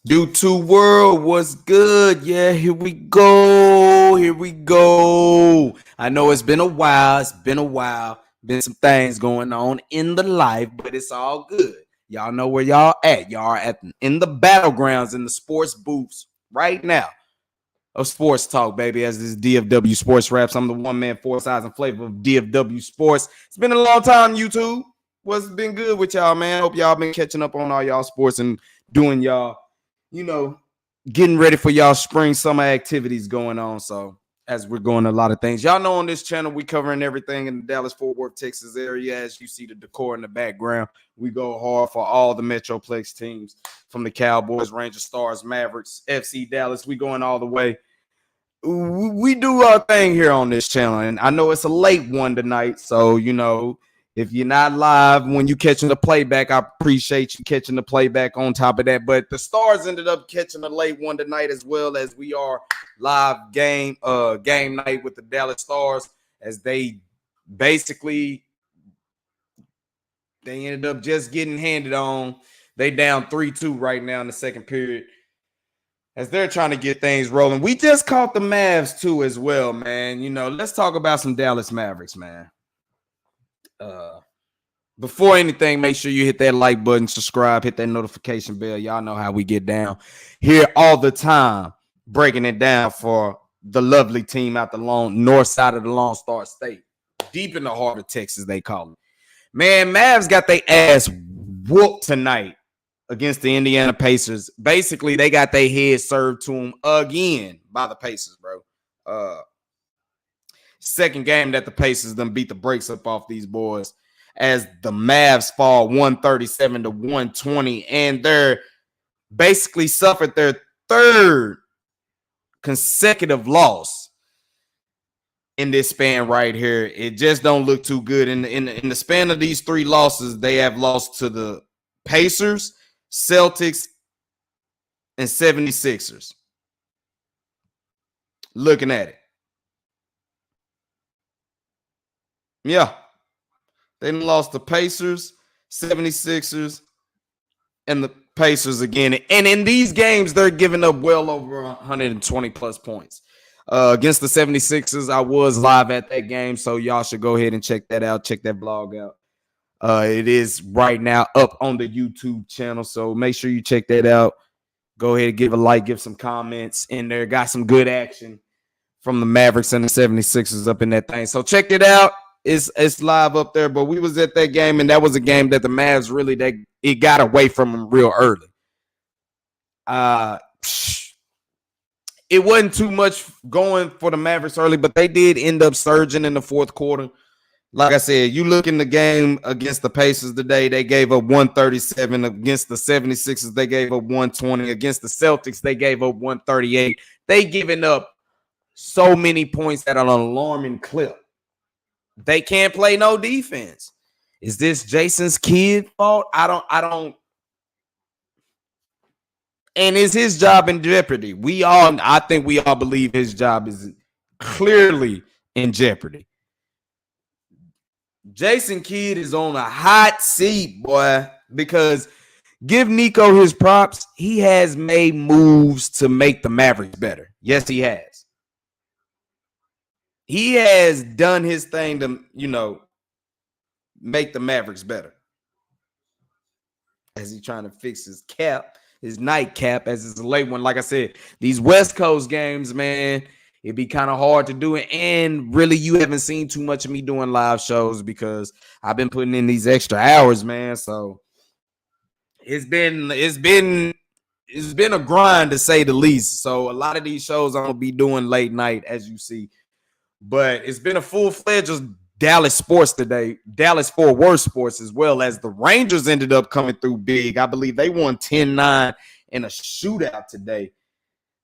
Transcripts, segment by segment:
YouTube world, what's good? Yeah, here we go. Here we go. I know it's been a while. Been some things going on in the life, but it's all good. Y'all know where y'all at. Y'all are in the battlegrounds, in the sports booths right now of sports talk, baby. As this DFW Sports Raps, I'm the one man, four size and flavor of DFW Sports. It's been a long time, YouTube. What's been good with y'all, man? Hope y'all been catching up on all y'all sports and doing y'all, you know, getting ready for y'all spring summer activities going on. So as we're going a lot of things, y'all know on this channel we covering everything in the Dallas Fort Worth, Texas area. As you see the decor in the background, we go hard for all the Metroplex teams, from the Cowboys, Rangers, Stars, Mavericks, FC Dallas. We going all the way. We do our thing here on this channel, and I know it's a late one tonight, so if you're not live when you catching the playback, I appreciate you catching the playback on top of that. But the Stars ended up catching a late one tonight, as well as we are live game night with the Dallas Stars, as they ended up just getting handed on. They down 3-2 right now in the second period, as they're trying to get things rolling. We just caught the Mavs too as well, man. Let's talk about some Dallas Mavericks, man. Before anything, make sure you hit that like button, subscribe, hit that notification bell. Y'all know how we get down here all the time, breaking it down for the lovely team out the north side of the Lone Star State, deep in the heart of Texas, they call it. Man, Mavs got their ass whooped tonight against the Indiana Pacers. Basically, they got their head served to them again by the Pacers, bro. Second game that the Pacers done beat the brakes up off these boys, as the Mavs fall 137 to 120, and they're basically suffered their third consecutive loss in this span right here. It just don't look too good. In the span of these three losses, they have lost to the Pacers, Celtics, and 76ers. Looking at it. Yeah. They lost the Pacers, 76ers, and the Pacers again. And in these games, they're giving up well over 120 plus points. Against the 76ers, I was live at that game, so y'all should go ahead and check that out. Check that vlog out. It is right now up on the YouTube channel, so make sure you check that out. Go ahead and give a like, give some comments in there. Got some good action from the Mavericks and the 76ers up in that thing. So check it out. It's live up there, but we was at that game, and that was a game that the Mavs really it got away from them real early. It wasn't too much going for the Mavericks early, but they did end up surging in the fourth quarter. Like I said, you look in the game against the Pacers today, they gave up 137. Against the 76ers, they gave up 120. Against the Celtics, they gave up 138. They giving up so many points at an alarming clip. They can't play no defense. Is this Jason's kid fault? I don't. And is his job in jeopardy? I think we all believe his job is clearly in jeopardy. Jason Kidd is on a hot seat, boy, because give Nico his props. He has made moves to make the Mavericks better. Yes, he has. He has done his thing to, make the Mavericks better. As he's trying to fix his nightcap, as it's a late one. Like I said, these West Coast games, man, it'd be kind of hard to do it. And really, you haven't seen too much of me doing live shows because I've been putting in these extra hours, man. So it's been a grind, to say the least. So a lot of these shows I'm gonna be doing late night, as you see. But it's been a full-fledged Dallas sports today, Dallas Fort Worth sports, as well as the Rangers ended up coming through big. I believe they won 10-9 in a shootout today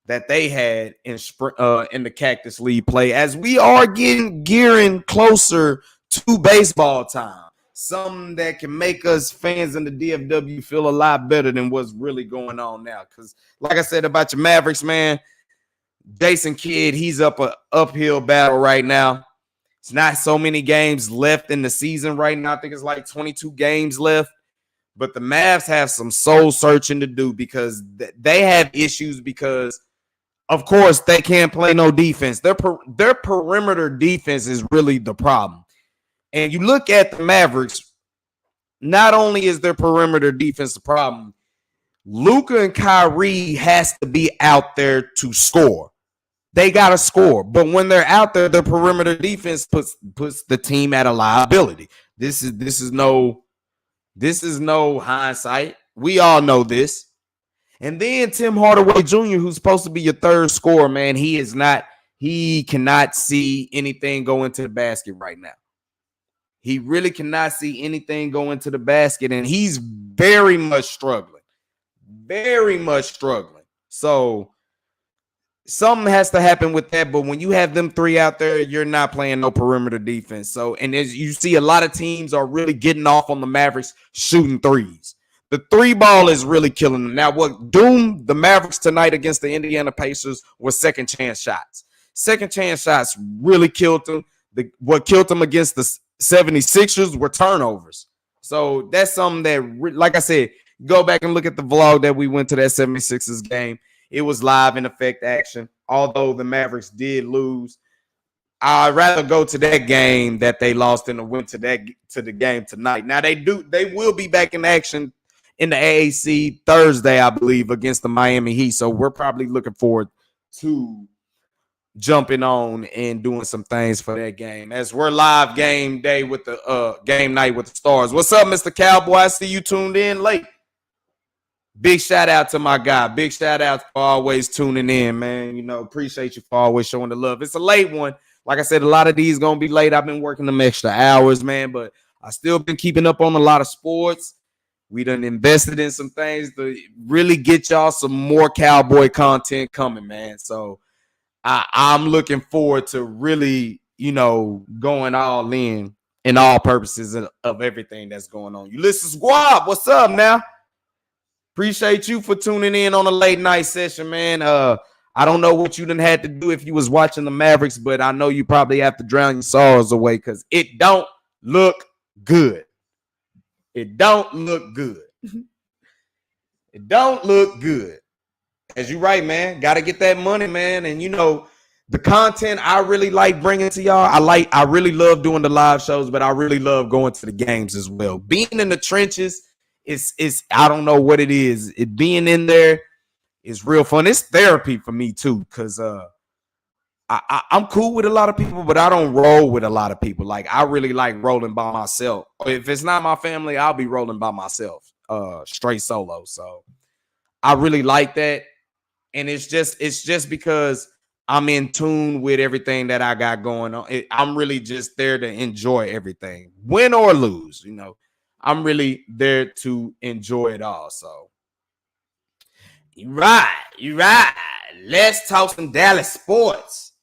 that they had in the Cactus League play, as we are gearing closer to baseball time. Something that can make us fans in the DFW feel a lot better than what's really going on now. Because like I said about your Mavericks, man, Jason Kidd, he's up an uphill battle right now. It's not so many games left in the season right now. I think it's like 22 games left. But the Mavs have some soul searching to do because they have issues because, of course, they can't play no defense. Their perimeter defense is really the problem. And you look at the Mavericks, not only is their perimeter defense the problem, Luka and Kyrie has to be out there to score. They got to score. But when they're out there, the perimeter defense puts the team at a liability. This is no hindsight. We all know this. And then Tim Hardaway Jr., who's supposed to be your third scorer, man, he cannot see anything go into the basket right now. He really cannot see anything go into the basket, and he's very much struggling. Very much struggling. So something has to happen with that, but when you have them three out there, you're not playing no perimeter defense. So, and as you see, a lot of teams are really getting off on the Mavericks shooting threes. The three ball is really killing them. Now, what doomed the Mavericks tonight against the Indiana Pacers was second chance shots. Second chance shots really killed them. What killed them against the 76ers were turnovers. So that's something that, like I said, go back and look at the vlog that we went to that 76ers game. It was live in effect action. Although the Mavericks did lose, I'd rather go to that game that they lost than to went to the game tonight. Now they will be back in action in the AAC Thursday, I believe, against the Miami Heat. So we're probably looking forward to jumping on and doing some things for that game. As we're live game day with the game night with the Stars. What's up, Mr. Cowboy? I see you tuned in late. Big shout out to my guy. Big shout out for always tuning in, man. You know, appreciate you for always showing the love. It's a late one. Like I said, a lot of these going to be late. I've been working them extra hours, man, but I still been keeping up on a lot of sports. We done invested in some things to really get y'all some more Cowboy content coming, man. So I'm looking forward to really, going all in all purposes of everything that's going on. Ulysses Guab, what's up now? Appreciate you for tuning in on a late night session, man. I don't know what you done had to do if you was watching the Mavericks, but I know you probably have to drown your sorrows away because it don't look good. It don't look good. It don't look good. As you right, man. Got to get that money, man. And, the content I really like bringing to y'all, I really love doing the live shows, but I really love going to the games as well. Being in the trenches, it's I don't know what it is. It being in there is real fun. It's therapy for me, too, because I'm cool with a lot of people, but I don't roll with a lot of people. Like, I really like rolling by myself. If it's not my family, I'll be rolling by myself, straight solo. So I really like that. And it's just because I'm in tune with everything that I got going on. I'm really just there to enjoy everything, win or lose. I'm really there to enjoy it all. So you're right. Let's talk some Dallas sports.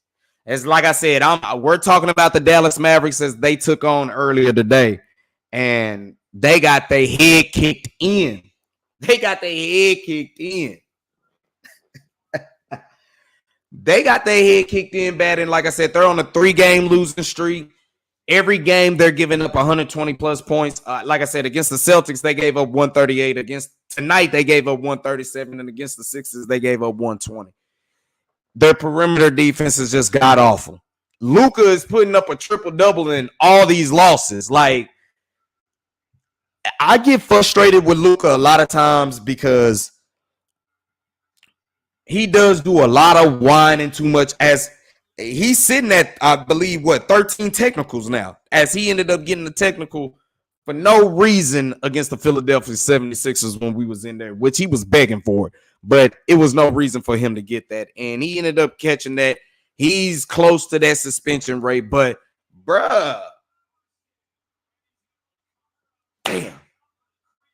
As like I said, we're talking about the Dallas Mavericks as they took on earlier today, and they got their head kicked in. They got their head kicked in. They got their head kicked in bad, and like I said, they're on a 3-game losing streak. Every game they're giving up 120 plus points. Like I said, against the Celtics, they gave up 138. Against tonight, they gave up 137, and against the Sixers, they gave up 120. Their perimeter defense is just god awful. Luka is putting up a triple-double in all these losses. Like, I get frustrated with Luka a lot of times because he does do a lot of whining too much, as he's sitting at, I believe, 13 technicals now, as he ended up getting the technical for no reason against the Philadelphia 76ers when we was in there, which he was begging for. But it was no reason for him to get that. And he ended up catching that. He's close to that suspension rate. But, bruh. Damn.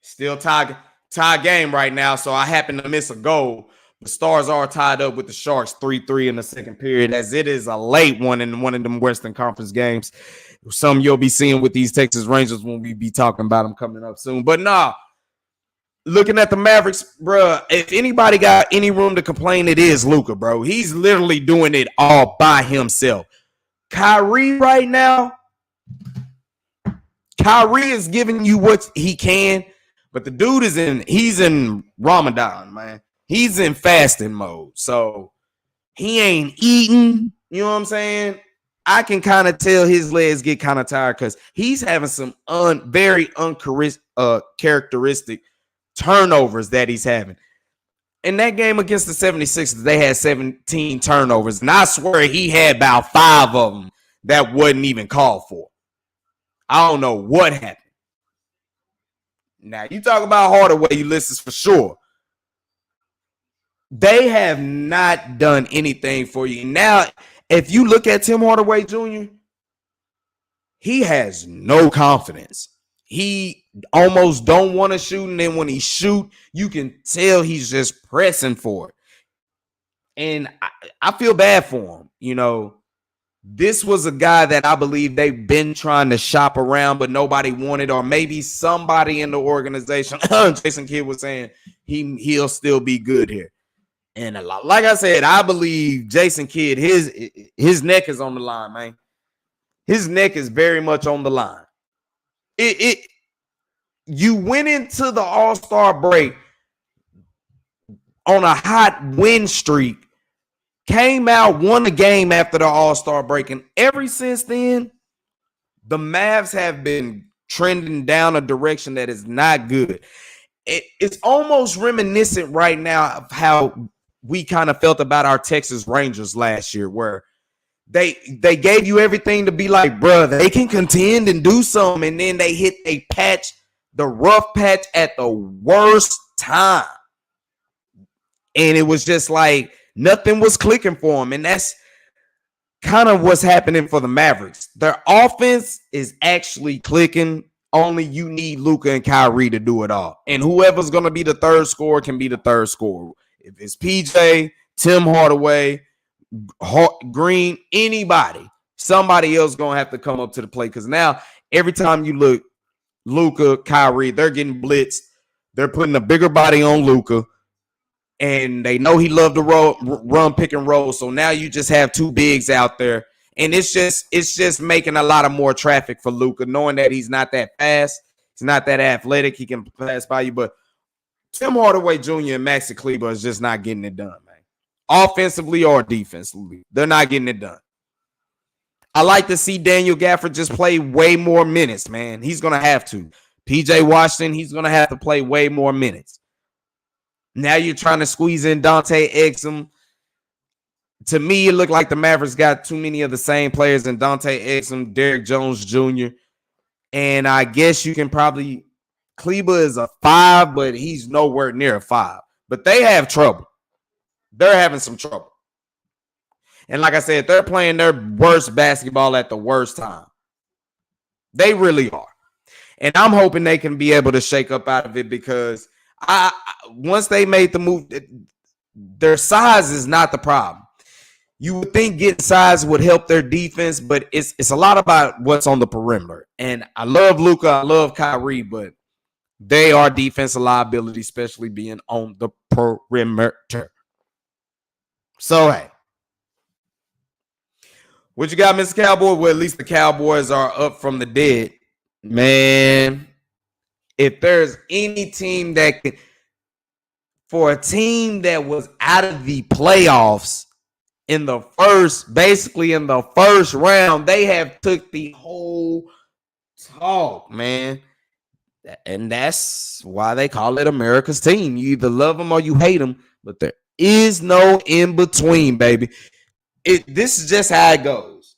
Still tie game right now. So I happen to miss a goal. The Stars are tied up with the Sharks 3-3 in the second period, as it is a late one in one of them Western Conference games. Some you'll be seeing with these Texas Rangers when we be talking about them coming up soon. But nah. Looking at the Mavericks, bro, if anybody got any room to complain, it is Luka, bro. He's literally doing it all by himself. Kyrie right now, Kyrie is giving you what he can, But the dude he's in Ramadan, man. He's in fasting mode. So he ain't eating. You know what I'm saying? I can kind of tell his legs get kind of tired because he's having some very uncharacteristic turnovers that he's having. In that game against the 76ers, they had 17 turnovers. And I swear he had about 5 of them that wasn't even called for. I don't know what happened. Now, you talk about Hardaway Ulysses for sure. They have not done anything for you. Now, if you look at Tim Hardaway Jr., he has no confidence. He almost don't want to shoot, and then when he shoot, you can tell he's just pressing for it. And I feel bad for him. You know, this was a guy that I believe they've been trying to shop around, but nobody wanted, or maybe somebody in the organization. Jason Kidd was saying he'll still be good here. And like I said, I believe Jason Kidd, his neck is on the line, man. His neck is very much on the line. You went into the All-Star break on a hot win streak, came out, won a game after the All-Star break, and ever since then, the Mavs have been trending down a direction that is not good. It's almost reminiscent right now of how we kind of felt about our Texas Rangers last year, where they gave you everything to be like, bro, they can contend and do something, and then they hit the rough patch at the worst time. And it was just like nothing was clicking for them, and that's kind of what's happening for the Mavericks. Their offense is actually clicking. Only you need Luka and Kyrie to do it all. And whoever's going to be the third scorer can be the third scorer. If it's PJ, Tim Hardaway, Green, anybody, somebody else going to have to come up to the plate. Because now every time you look, Luka, Kyrie, they're getting blitzed. They're putting a bigger body on Luka. And they know he loved to run pick and roll. So now you just have 2 bigs out there. And it's just making a lot of more traffic for Luka, knowing that he's not that fast. He's not that athletic. He can pass by you. But Tim Hardaway Jr. and Maxi Kleber is just not getting it done, man. Offensively or defensively. They're not getting it done. I like to see Daniel Gafford just play way more minutes, man. He's going to have to. PJ Washington, he's going to have to play way more minutes. Now you're trying to squeeze in Dante Exum. To me, it looked like the Mavericks got too many of the same players in Dante Exum, Derrick Jones Jr. And I guess you can probably – Kleber is a 5, but he's nowhere near a 5. But they have trouble. They're having some trouble. And like I said, they're playing their worst basketball at the worst time. They really are. And I'm hoping they can be able to shake up out of it, because once they made the move, their size is not the problem. You would think getting size would help their defense, but it's a lot about what's on the perimeter. And I love Luka, I love Kyrie, but they are defensive liability, especially being on the perimeter. So, hey, what you got, Mr. Cowboy? Well, at least the Cowboys are up from the dead. Man, if there's any team that can, for a team that was out of the playoffs in the first round, they have took the whole talk, man. And that's why they call it America's team. You either love them or you hate them, but there is no in between, baby. This is just how it goes.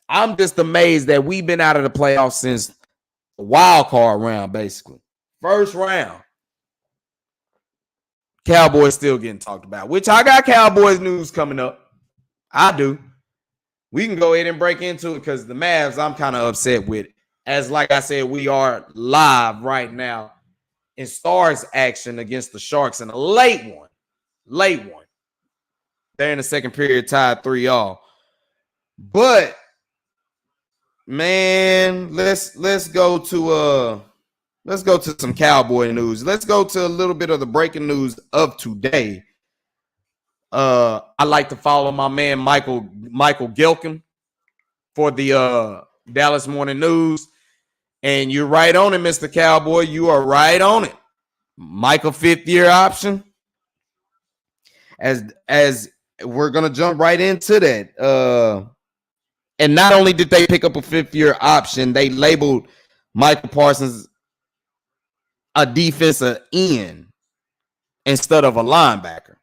I'm just amazed that we've been out of the playoffs since the wild card round, basically. First round. Cowboys still getting talked about, which I got Cowboys news coming up. I do. We can go ahead and break into it, because the Mavs, I'm kind of upset with it. As like I said, we are live right now in Stars action against the Sharks in a late one. They're in the second period, tied 3-3. But man, let's go to some Cowboy news. Let's go to a little bit of the breaking news of today. I like to follow my man Michael Gilkin for the Dallas Morning News. And you're right on it, Mr. Cowboy. You are right on it. Michael 5th-year option. As we're gonna jump right into that. And not only did they pick up a 5th-year option, they labeled Michael Parsons a defensive end instead of a linebacker.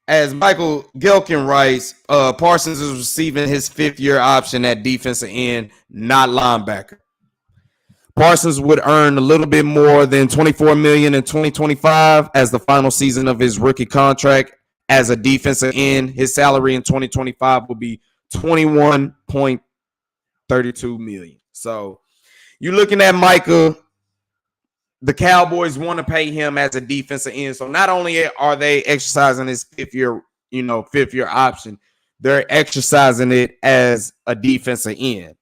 As Michael Gelkin writes, Parsons is receiving his 5th-year option at defensive end, not linebacker. Parsons would earn a little bit more than $24 million in 2025 as the final season of his rookie contract as a defensive end. His salary in 2025 will be $21.32 million. So you're looking at Michael. The Cowboys want to pay him as a defensive end. So not only are they exercising his 5th-year option, they're exercising it as a defensive end.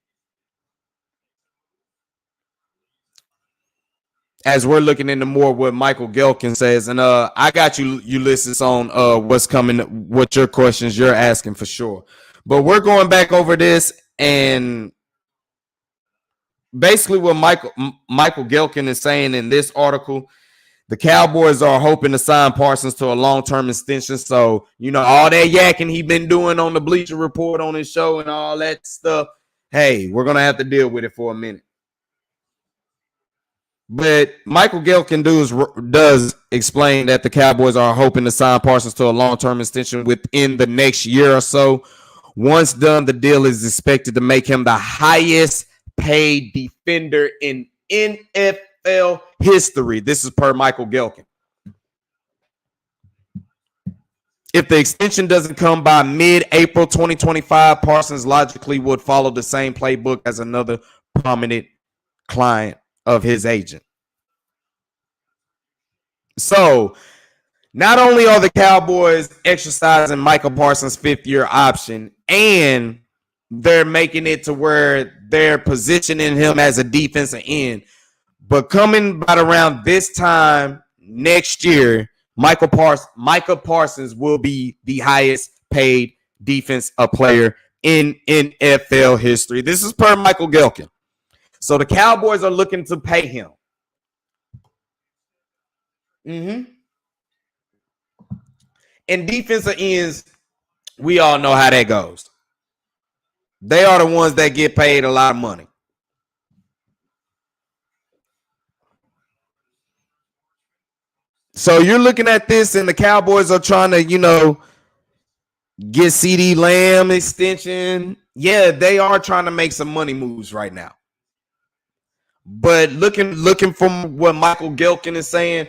As we're looking into more what Michael Gelkin says, and I got you Ulysses on what's coming, what your questions you're asking for sure. But we're going back over this, and basically what Michael Gelkin is saying in this article, the Cowboys are hoping to sign Parsons to a long-term extension. So, all that yakking he been doing on the Bleacher Report on his show and all that stuff, hey, we're going to have to deal with it for a minute. But Michael Gelkin does explain that the Cowboys are hoping to sign Parsons to a long-term extension within the next year or so. Once done, the deal is expected to make him the highest paid defender in NFL history. This is per Michael Gelkin. If the extension doesn't come by mid-April 2025, Parsons logically would follow the same playbook as another prominent client of his agent. So not only are the Cowboys exercising Michael Parsons' 5th-year option, and they're making it to where they're positioning him as a defensive end, but coming about around this time next year, Michael Parsons will be the highest paid defensive player in NFL history. This is per Michael Gelkin. So the Cowboys are looking to pay him. And defensive ends, we all know how that goes. They are the ones that get paid a lot of money. So you're looking at this, and the Cowboys are trying to, get CeeDee Lamb extension. Yeah, they are trying to make some money moves right now. But looking from what Michael Gelkin is saying,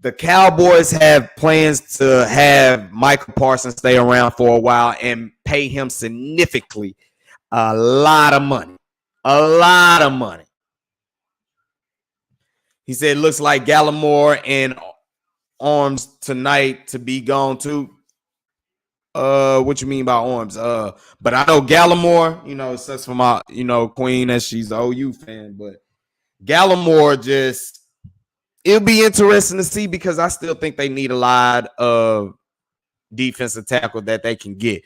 the Cowboys have plans to have Michael Parsons stay around for a while and pay him significantly a lot of money. A lot of money. He said, looks like Gallimore and Arms tonight to be gone too. What you mean by Arms? But I know Gallimore, sucks for my, queen as she's an OU fan, but Gallimore it'll be interesting to see because I still think they need a lot of defensive tackle that they can get.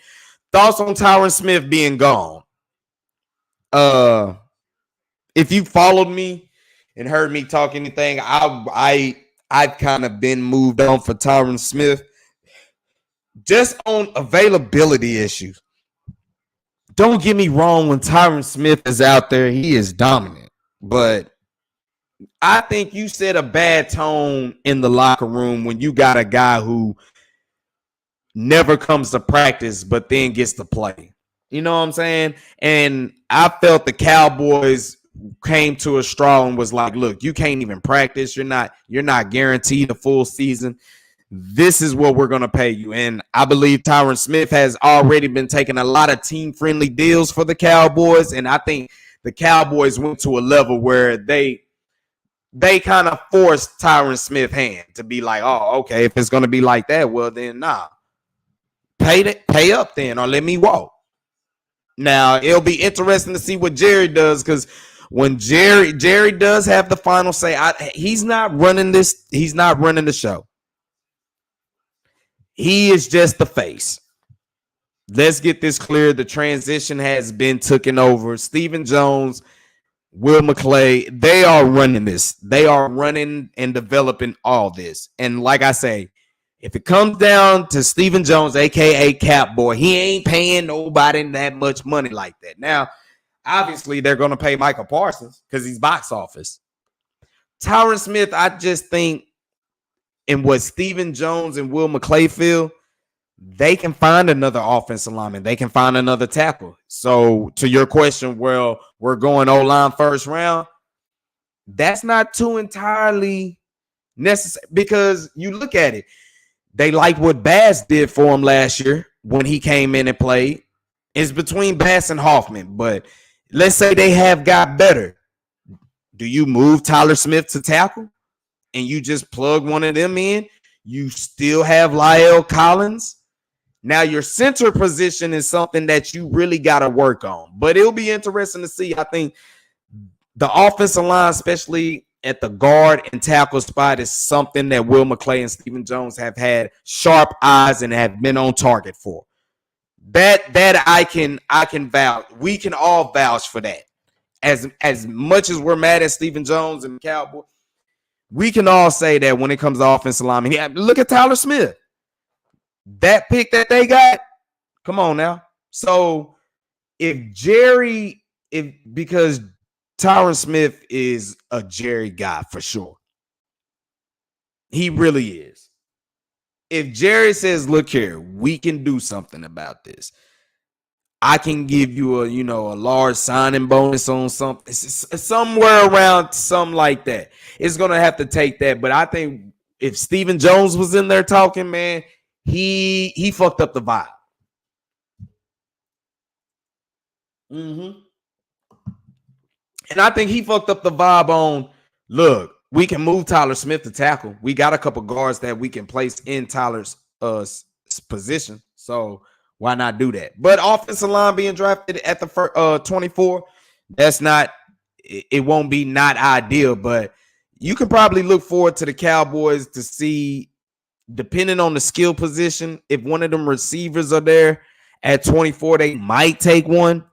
Thoughts on Tyron Smith being gone? If you followed me and heard me talk anything, I've kind of been moved on for Tyron Smith just on availability issues. Don't get me wrong, when Tyron Smith is out there, he is dominant. But I think you set a bad tone in the locker room when you got a guy who never comes to practice but then gets to play. You know what I'm saying? And I felt the Cowboys came to a straw and was like, look, you can't even practice. You're not guaranteed a full season. This is what we're going to pay you. And I believe Tyron Smith has already been taking a lot of team-friendly deals for the Cowboys. And I think the Cowboys went to a level where they kind of forced Tyron Smith's hand to be like, oh, okay, if it's going to be like that, well, then nah. Pay up then or let me walk. Now, it'll be interesting to see what Jerry does because when Jerry does have the final say, he's not running this. He's not running the show. He is just the face. Let's get this clear. The transition has been taken over. Stephen Jones Will McClay, they are running this. They are running and developing all this. And like I say, if it comes down to Stephen Jones, a.k.a. Cap Boy, he ain't paying nobody that much money like that. Now, obviously, they're going to pay Michael Parsons because he's box office. Tyron Smith, I just think in what Stephen Jones and Will McClay feel, they can find another offensive lineman. They can find another tackle. So to your question, well, we're going O-line first round. That's not too entirely necessary because you look at it. They like what Bass did for him last year when he came in and played. It's between Bass and Hoffman, but let's say they have got better. Do you move Tyler Smith to tackle and you just plug one of them in? You still have Lyle Collins. Now, your center position is something that you really got to work on, but it'll be interesting to see. I think the offensive line, especially at the guard and tackle spot, is something that Will McClay and Stephen Jones have had sharp eyes and have been on target for. That I can vouch. We can all vouch for that. As much as we're mad at Stephen Jones and the Cowboys, we can all say that when it comes to offensive linemen. Look at Tyler Smith. That pick that they got, come on now. So because Tyron Smith is a Jerry guy for sure. He really is. If Jerry says, look here, we can do something about this. I can give you a large signing bonus on something, somewhere around something like that. It's going to have to take that. But I think if Stephen Jones was in there talking, man, he fucked up the vibe. And I think he fucked up the vibe on, look, we can move Tyler Smith to tackle. We got a couple guards that we can place in Tyler's position. So why not do that? But offensive line being drafted at the 24, that's not, it won't be not ideal, but you can probably look forward to the Cowboys to see, depending on the skill position, if one of them receivers are there at 24, they might take one.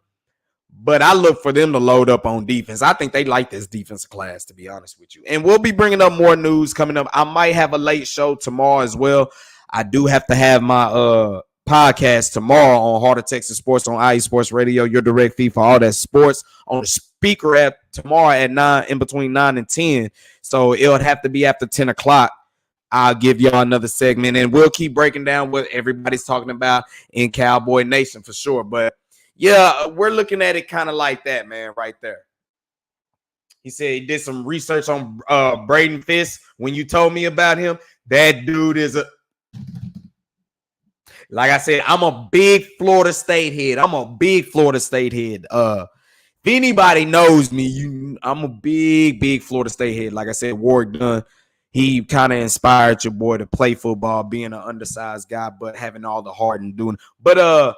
But I look for them to load up on defense. I think they like this defensive class, to be honest with you. And we'll be bringing up more news coming up. I might have a late show tomorrow as well. I do have to have my podcast tomorrow on Heart of Texas Sports on IE Sports Radio, your direct feed for all that sports on the speaker app tomorrow at 9, in between 9 and 10. So it'll have to be after 10 o'clock. I'll give y'all another segment, and we'll keep breaking down what everybody's talking about in Cowboy Nation for sure. But yeah, we're looking at it kind of like that, man, right there. He said he did some research on Braden Fisk. When you told me about him, that dude is like I said, I'm a big Florida State head. If anybody knows me, I'm a big Florida State head. Like I said, Warwick Dunn, he kind of inspired your boy to play football, being an undersized guy, but having all the heart and doing. But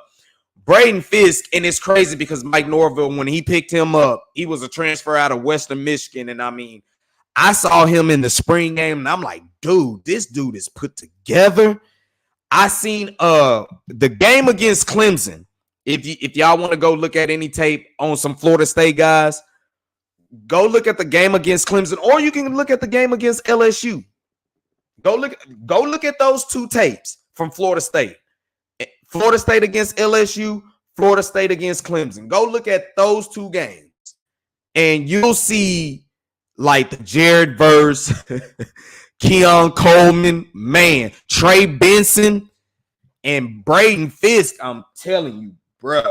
Braden Fisk, and it's crazy because Mike Norville, when he picked him up, he was a transfer out of Western Michigan. And I mean, I saw him in the spring game, and I'm like, dude, this dude is put together. I seen the game against Clemson. If y'all want to go look at any tape on some Florida State guys, go look at the game against Clemson, or you can look at the game against LSU. Go look at those two tapes from Florida State. Florida State against LSU, Florida State against Clemson. Go look at those two games, and you'll see like the Jared Verse, Keon Coleman, man, Trey Benson, and Braden Fisk. I'm telling you, bruh.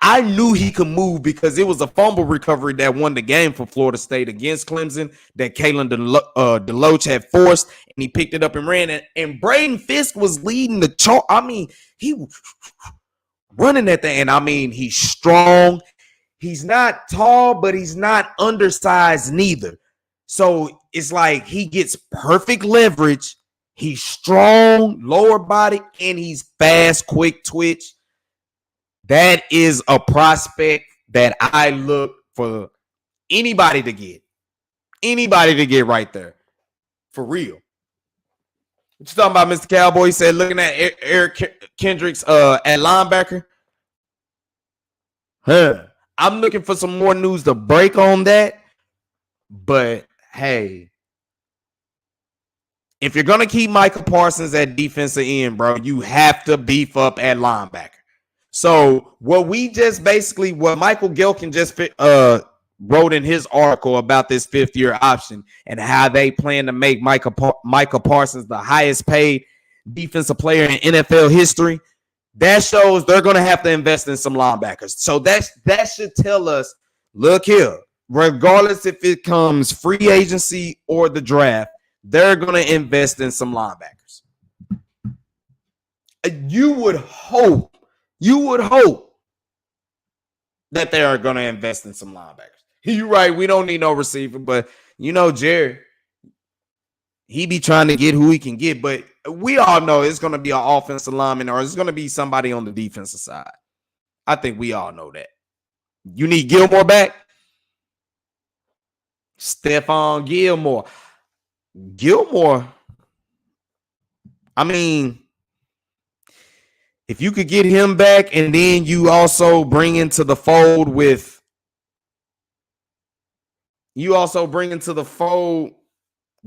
I knew he could move because it was a fumble recovery that won the game for Florida State against Clemson that Kalen DeLoach had forced, and he picked it up and ran it. And Braden Fisk was leading the charge. I mean, he was running that thing. And I mean, he's strong. He's not tall, but he's not undersized neither. So it's like he gets perfect leverage. He's strong, lower body, and he's fast, quick twitch. That is a prospect that I look for anybody to get. Anybody to get right there. For real. What you talking about, Mr. Cowboy? He said looking at Eric Kendricks at linebacker. I'm looking for some more news to break on that. But hey, if you're going to keep Micah Parsons at defensive end, bro, you have to beef up at linebacker. So what Michael Gilkin just wrote in his article about this 5th-year option and how they plan to make Micah Parsons the highest paid defensive player in NFL history, that shows they're going to have to invest in some linebackers. So that should tell us, look here, regardless if it comes free agency or the draft, they're going to invest in some linebackers. You would hope that they are going to invest in some linebackers. You're right. We don't need no receiver, but Jerry, he be trying to get who he can get, but we all know it's going to be an offensive lineman or it's going to be somebody on the defensive side. I think we all know that. You need Gilmore back? Stephon Gilmore. I mean, if you could get him back and then you also bring into the fold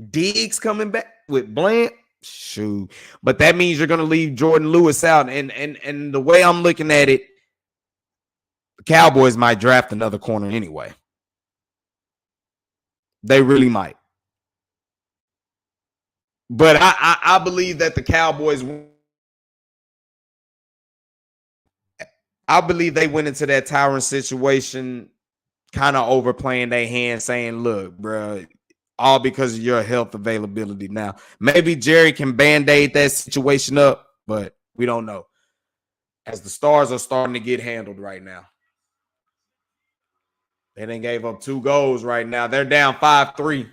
Diggs coming back with Bland, shoot. But that means you're going to leave Jordan Lewis out. And the way I'm looking at it, the Cowboys might draft another corner anyway. They really might. But I believe that the Cowboys, I believe they went into that Tyron situation kind of overplaying their hand, saying, look, bro, all because of your health availability. Now, maybe Jerry can band-aid that situation up, but we don't know. As the stars are starting to get handled right now. They done gave up 2 goals right now. They're down 5-3.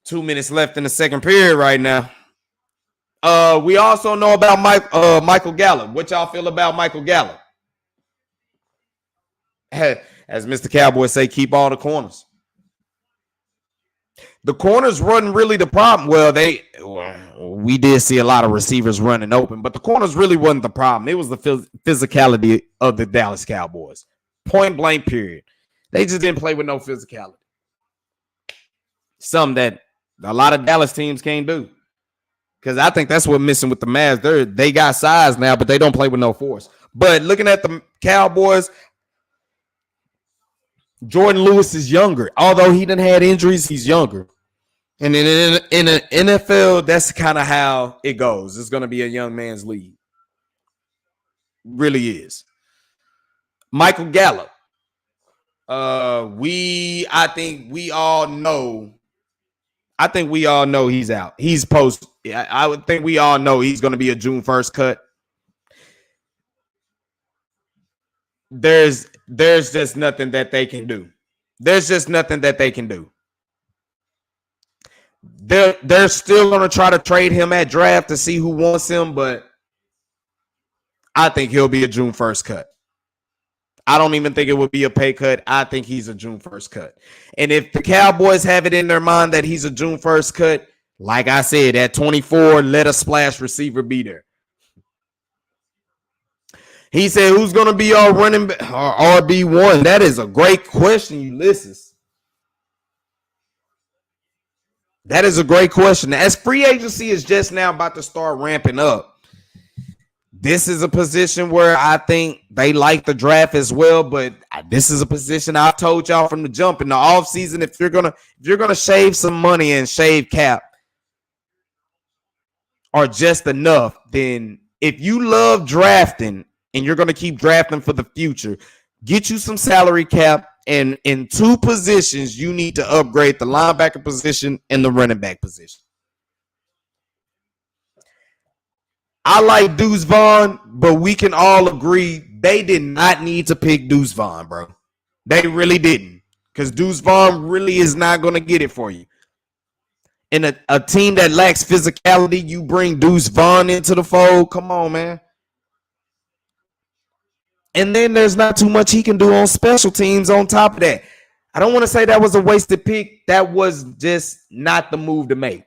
2 minutes left in the second period right now. We also know about Michael Gallup. What y'all feel about Michael Gallup? As Mr. Cowboy say, keep all the corners. The corners wasn't really the problem. Well, we did see a lot of receivers running open, but the corners really wasn't the problem. It was the physicality of the Dallas Cowboys. Point blank, period. They just didn't play with no physicality. Something that a lot of Dallas teams can't do. Because I think that's what's missing with the Mavs. They got size now, but they don't play with no force. But looking at the Cowboys, Jordan Lewis is younger. Although he done had injuries, he's younger. And in the NFL, that's kind of how it goes. It's going to be a young man's league. Really is. Michael Gallup. I think we all know he's out. He's post. I would think we all know he's going to be a June 1st cut. There's just nothing that they can do. They're still going to try to trade him at draft to see who wants him, but I think he'll be a June 1st cut. I don't even think it would be a pay cut. I think he's a June 1st cut. And if the Cowboys have it in their mind that he's a June 1st cut, like I said, at 24, let a splash receiver be there. He said, who's going to be our running our RB1? That is a great question, Ulysses. That is a great question. As free agency is just now about to start ramping up, this is a position where I think they like the draft as well, but this is a position I've told y'all from the jump in the offseason. If you're gonna shave some money and shave cap or just enough, then if you love drafting and you're gonna keep drafting for the future, get you some salary cap, and in 2 positions you need to upgrade the linebacker position and the running back position. I like Deuce Vaughn, but we can all agree they did not need to pick Deuce Vaughn, bro. They really didn't, because Deuce Vaughn really is not going to get it for you. In a team that lacks physicality, you bring Deuce Vaughn into the fold. Come on, man. And then there's not too much he can do on special teams on top of that. I don't want to say that was a wasted pick. That was just not the move to make.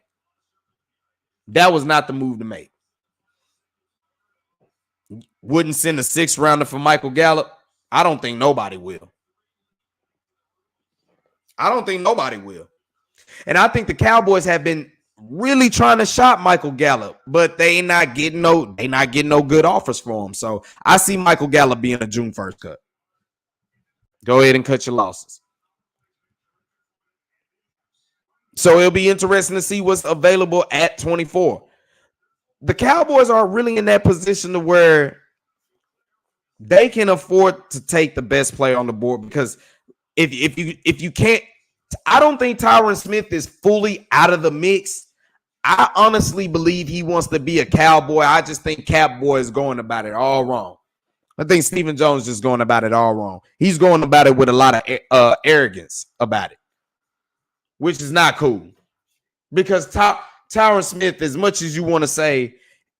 Wouldn't send a 6th rounder for Michael Gallup. I don't think nobody will. I don't think nobody will. And I think the Cowboys have been really trying to shop Michael Gallup, but they not getting no good offers for him. So I see Michael Gallup being a June 1st cut. Go ahead and cut your losses. So it'll be interesting to see what's available at 24. The Cowboys are really in that position to where they can afford to take the best player on the board, because if you can't, I don't think Tyron Smith is fully out of the mix. I honestly believe he wants to be a Cowboy. I just think Cowboy is going about it all wrong. I think Stephen Jones is just going about it all wrong. He's going about it with a lot of arrogance about it, which is not cool. Because Tyron Smith, as much as you want to say,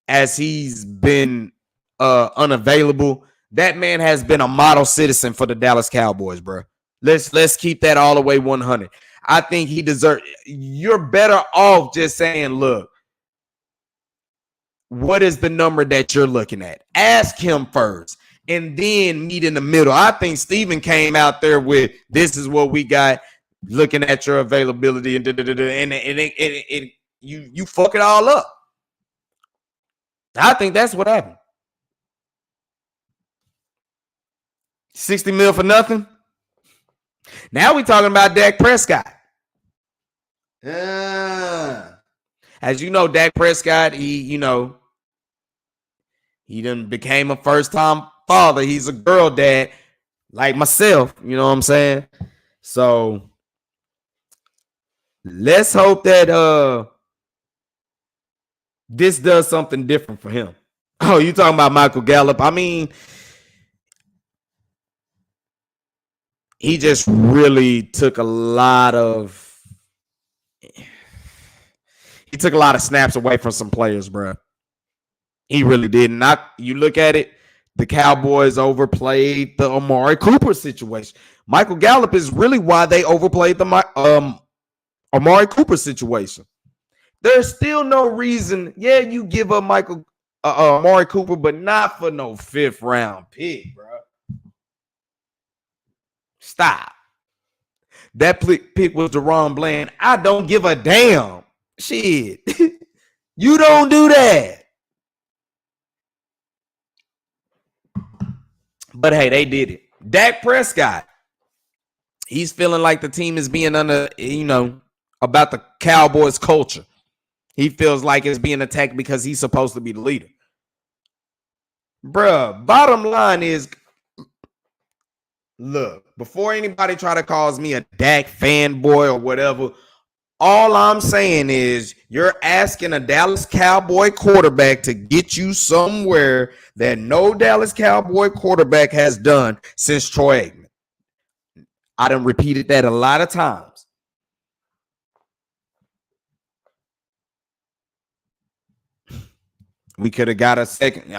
as he's been unavailable, that man has been a model citizen for the Dallas Cowboys, bro. Let's keep that all the way 100. I think he deserves. You're better off just saying, look, what is the number that you're looking at? Ask him first and then meet in the middle. I think Steven came out there with, this is what we got, looking at your availability, and you fuck it all up. I think that's what happened. 60 mil for nothing. Now we talking about Dak Prescott. As you know, Dak Prescott, he done became a first-time father. He's a girl dad like myself. You know what I'm saying? So let's hope that this does something different for him. Oh, you talking about Michael Gallup? I mean, he just really took a lot of snaps away from some players, bro. He really did not. You look at it, the Cowboys overplayed the Amari Cooper situation. Michael Gallup is really why they overplayed the Amari Cooper situation. There's still no reason. Yeah, you give up Amari Cooper, but not for no 5th round pick, bro. Stop. That pick was DeRon Bland. I don't give a damn. Shit. You don't do that. But hey, they did it. Dak Prescott, he's feeling like the team is being about the Cowboys culture. He feels like it's being attacked because he's supposed to be the leader. Bruh, bottom line is, look, before anybody try to call me a Dak fanboy or whatever, all I'm saying is you're asking a Dallas Cowboy quarterback to get you somewhere that no Dallas Cowboy quarterback has done since Troy Aikman. I done repeated that a lot of times. We could have got a second.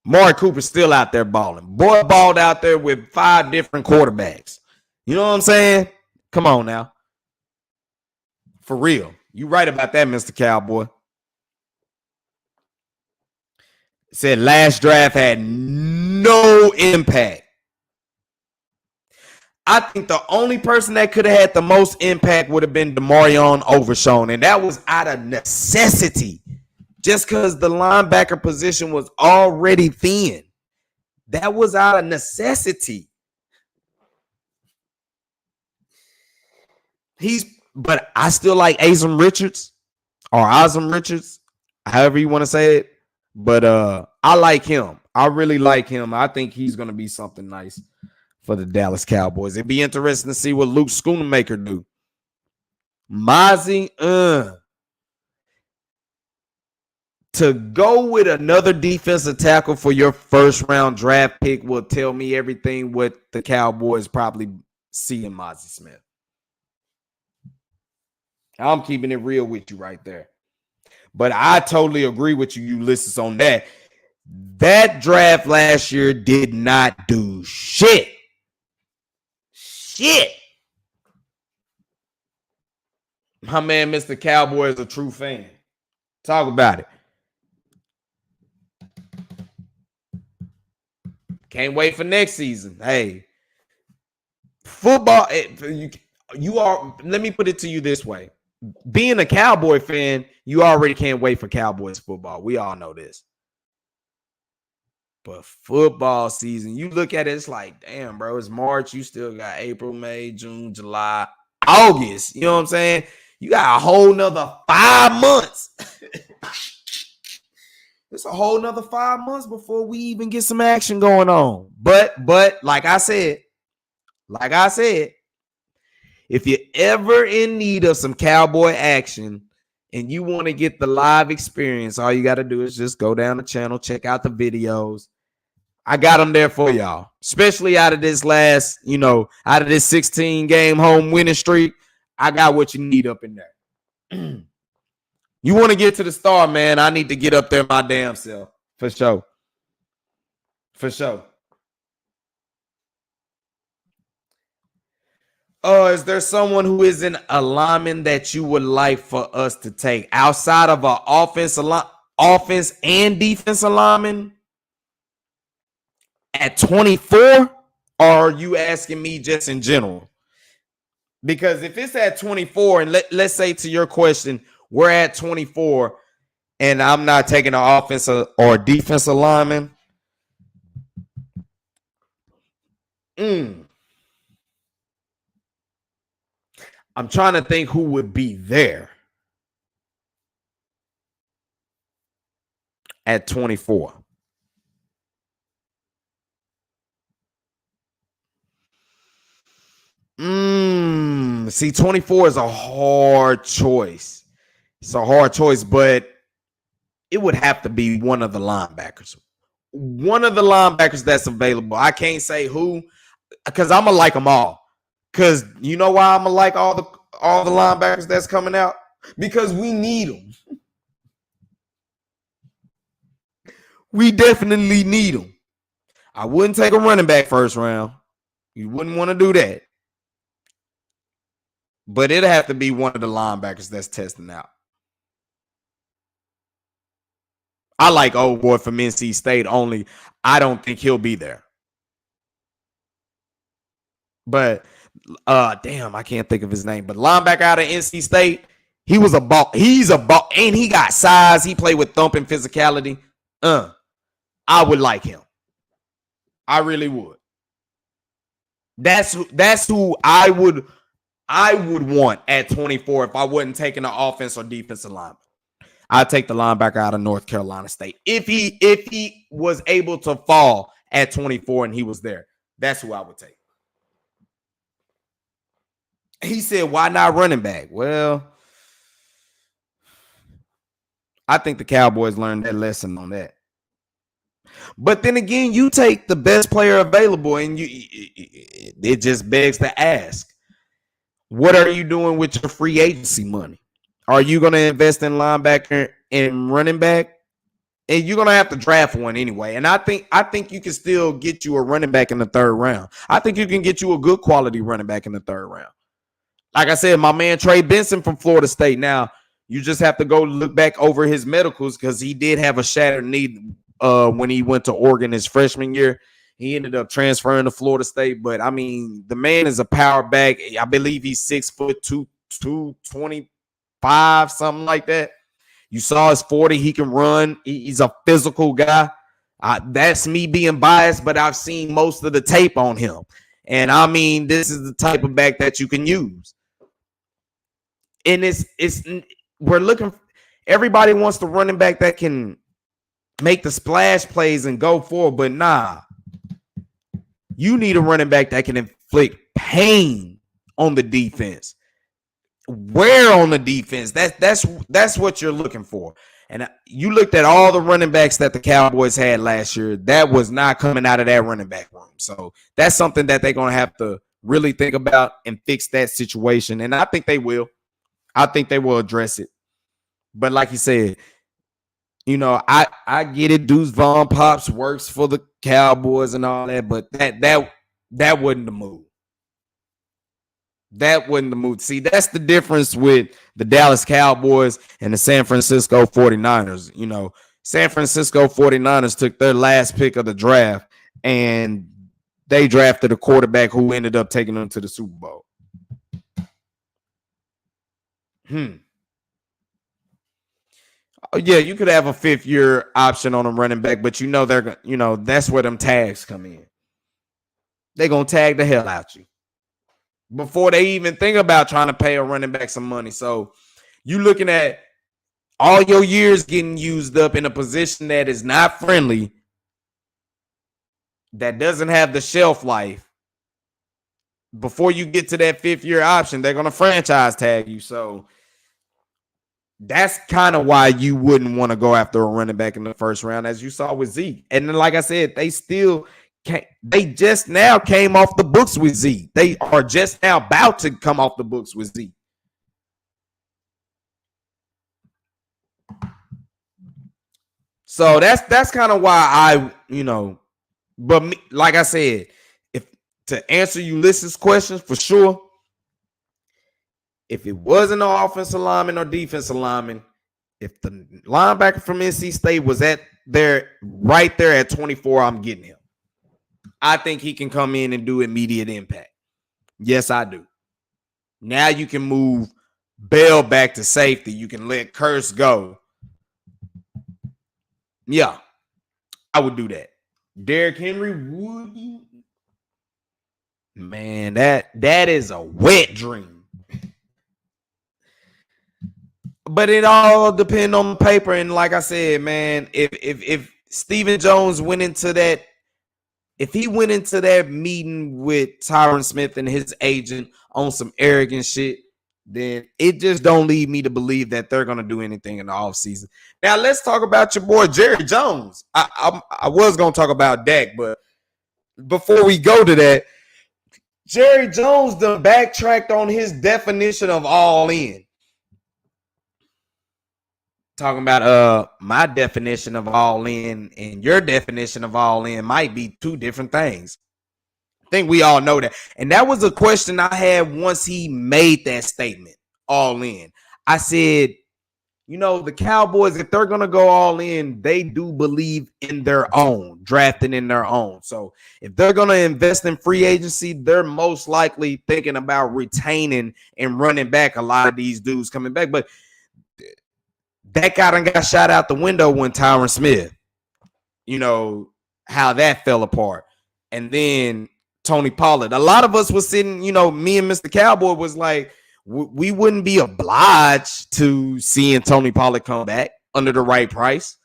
Amari Cooper's still out there balling. Boy balled out there with 5 different quarterbacks. You know what I'm saying? Come on now. For real. You right about that, Mr. Cowboy. Said last draft had no impact. I think the only person that could have had the most impact would have been Demarion Overshown, and that was out of necessity. Just because the linebacker position was already thin. That was out of necessity. But I still like Azam Richards or Azam Richards, however you want to say it. But I like him. I really like him. I think he's going to be something nice for the Dallas Cowboys. It'd be interesting to see what Luke Schoonmaker do. Mozzie, to go with another defensive tackle for your 1st round draft pick will tell me everything what the Cowboys probably see in Mozzie Smith. I'm keeping it real with you right there. But I totally agree with you, Ulysses, on that. That draft last year did not do shit. My man, Mr. Cowboy, is a true fan. Talk about it. Can't wait for next season. Hey, football, let me put it to you this way. Being a Cowboy fan, you already can't wait for Cowboys football. We all know this. But football season, you look at it, it's like, damn, bro, it's March. You still got April, May, June, July, August. You know what I'm saying? You got a whole nother 5 months. It's a whole nother 5 months before we even get some action going on. But like I said, if you're ever in need of some Cowboy action and you want to get the live experience, all you got to do is just go down the channel, check out the videos. I got them there for y'all, especially out of this 16 game home winning streak. I got what you need up in there. You want to get to the star, man, I need to get up there my damn self. For sure. Is there someone who is an alignment that you would like for us to take outside of an offense and defense alignment at 24? Or are you asking me just in general? Because if it's at 24, and let's say to your question, we're at 24, and I'm not taking an offense or defense alignment. I'm trying to think who would be there at 24. See, 24 is a hard choice. It's a hard choice, but it would have to be one of the linebackers. One of the linebackers that's available. I can't say who, because I'm going to like them all. Because you know why I'm going to like all the linebackers that's coming out? Because we need them. We definitely need them. I wouldn't take a running back first round. You wouldn't want to do that. But it'll have to be one of the linebackers that's testing out. I like old boy from NC State, only I don't think he'll be there. But damn, I can't think of his name. But linebacker out of NC State, he was a ball. He's a ball, and he got size. He played with thumping physicality. I would like him. I really would. That's who I would want at 24 if I wasn't taking an offense or defensive lineman. I'd take the linebacker out of North Carolina State. If he was able to fall at 24 and he was there, that's who I would take. He said, why not running back? Well, I think the Cowboys learned that lesson on that. But then again, you take the best player available, and it just begs to ask, what are you doing with your free agency money? Are you going to invest in linebacker and running back? And you're going to have to draft one anyway. And I think you can still get you a running back in the third round. I think you can get you a good quality running back in the third round. Like I said, my man Trey Benson from Florida State. Now, you just have to go look back over his medicals because he did have a shattered knee when he went to Oregon his freshman year. He ended up transferring to Florida State. But, I mean, the man is a power back. I believe he's 6'2", 225, something like that. You saw his 40. He can run. He's a physical guy. That's me being biased, but I've seen most of the tape on him. And, I mean, this is the type of back that you can use. And we're looking – everybody wants the running back that can make the splash plays and go forward, but nah. You need a running back that can inflict pain on the defense. Where on the defense? That's what you're looking for. And you looked at all the running backs that the Cowboys had last year. That was not coming out of that running back room. So that's something that they're going to have to really think about and fix that situation. And I think they will. I think they will address it. But like you said, you know, I get it. Deuce Vaughn Pops works for the Cowboys and all that, but that wasn't the move. That wasn't the move. See, that's the difference with the Dallas Cowboys and the San Francisco 49ers. You know, San Francisco 49ers took their last pick of the draft, and they drafted a quarterback who ended up taking them to the Super Bowl. Oh, yeah, you could have a 5th-year option on a running back, but that's where them tags come in. They're gonna tag the hell out you before they even think about trying to pay a running back some money. So you looking at all your years getting used up in a position that is not friendly, that doesn't have the shelf life. Before you get to that 5th-year option, they're gonna franchise tag you. So that's kind of why you wouldn't want to go after a running back in the first round, as you saw with Zeke. And then, like I said, they just now came off the books with Zeke. They are just now about to come off the books with Zeke. So that's kind of why but like I said, if to answer Ulysses' questions for sure, if it wasn't an offensive lineman or defensive lineman, if the linebacker from NC State was right there at 24, I'm getting him. I think he can come in and do immediate impact. Yes, I do. Now you can move Bell back to safety. You can let Curse go. Yeah, I would do that. Derrick Henry, would you? Man, that is a wet dream. But it all depends on the paper. And like I said, man, if Stephen Jones went into that, if he went into that meeting with Tyron Smith and his agent on some arrogant shit, then it just don't lead me to believe that they're going to do anything in the offseason. Now, let's talk about your boy, Jerry Jones. I was going to talk about Dak, but before we go to that, Jerry Jones done backtracked on his definition of all in. Talking about my definition of all in and your definition of all in might be two different things. I think we all know that. And that was a question I had once he made that statement, all in. I said, the Cowboys, if they're going to go all in, they do believe in their own, drafting in their own. So if they're going to invest in free agency, they're most likely thinking about retaining and running back a lot of these dudes coming back. But that guy done got shot out the window when Tyron Smith, how that fell apart. And then Tony Pollard. A lot of us was sitting, me and Mr. Cowboy was like, we wouldn't be obliged to seeing Tony Pollard come back under the right price.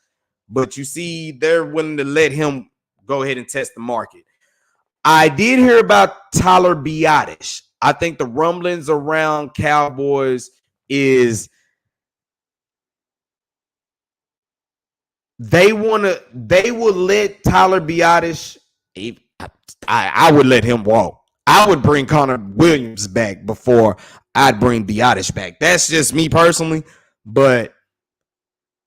But you see, they're willing to let him go ahead and test the market. I did hear about Tyler Biadasz. I think the rumblings around Cowboys is they will let Tyler Biadasz. I would let him walk. I would bring Connor Williams back before I'd bring Biadasz back. That's just me personally. But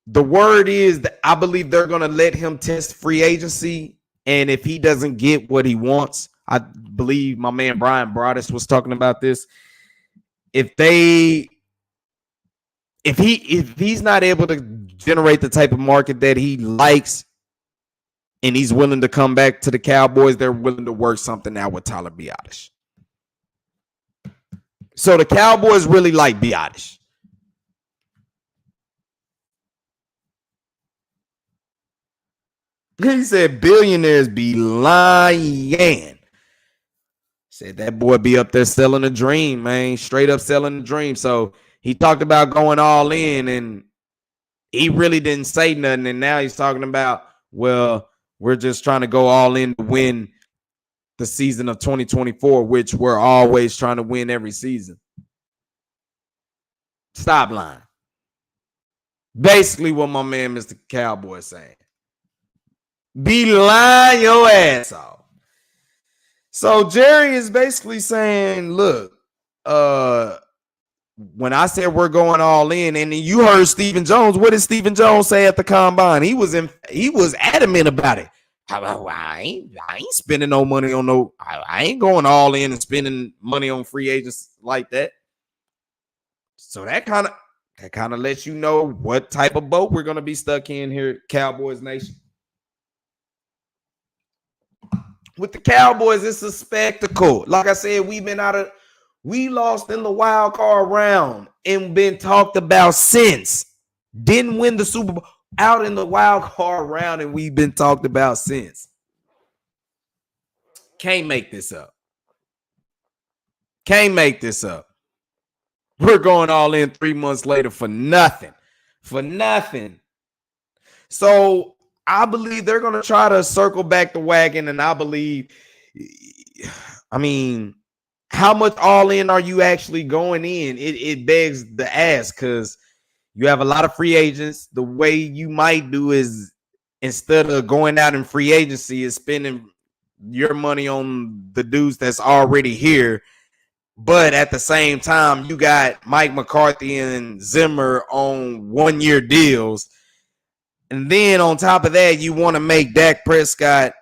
the word is that I believe they're going to let him test free agency. And if he doesn't get what he wants, I believe my man Brian Broaddus was talking about this. If he's not able to generate the type of market that he likes and he's willing to come back to the Cowboys, they're willing to work something out with Tyler Biadasz. So the Cowboys really like Biadasz. He said billionaires be lying. Said that boy be up there selling a dream, man. Straight up selling a dream. So he talked about going all in and he really didn't say nothing. And now he's talking about, well, we're just trying to go all in to win the season of 2024, which we're always trying to win every season. Stop lying. Basically what my man Mr. Cowboy is saying. Be lying your ass off. So Jerry is basically saying, look, when I said we're going all in, and you heard Stephen Jones, what did Stephen Jones say at the combine? He was adamant about it. I ain't spending no money on I ain't going all in and spending money on free agents like that. So that kind of lets you know what type of boat we're gonna be stuck in here, Cowboys Nation. With the Cowboys, it's a spectacle. Like I said, we've been out of We lost in the wild card round and been talked about since. Didn't win the Super Bowl, out in the wild card round, and we've been talked about since. Can't make this up. Can't make this up. We're going all in 3 months later for nothing. For nothing. So I believe they're going to try to circle back the wagon, and I believe, I mean, how much all in are you actually going in? It begs the ask, because you have a lot of free agents. The way you might do is, instead of going out in free agency, is spending your money on the dudes that's already here. But at the same time, you got Mike McCarthy and Zimmer on 1-year deals. And then on top of that, you want to make Dak Prescott,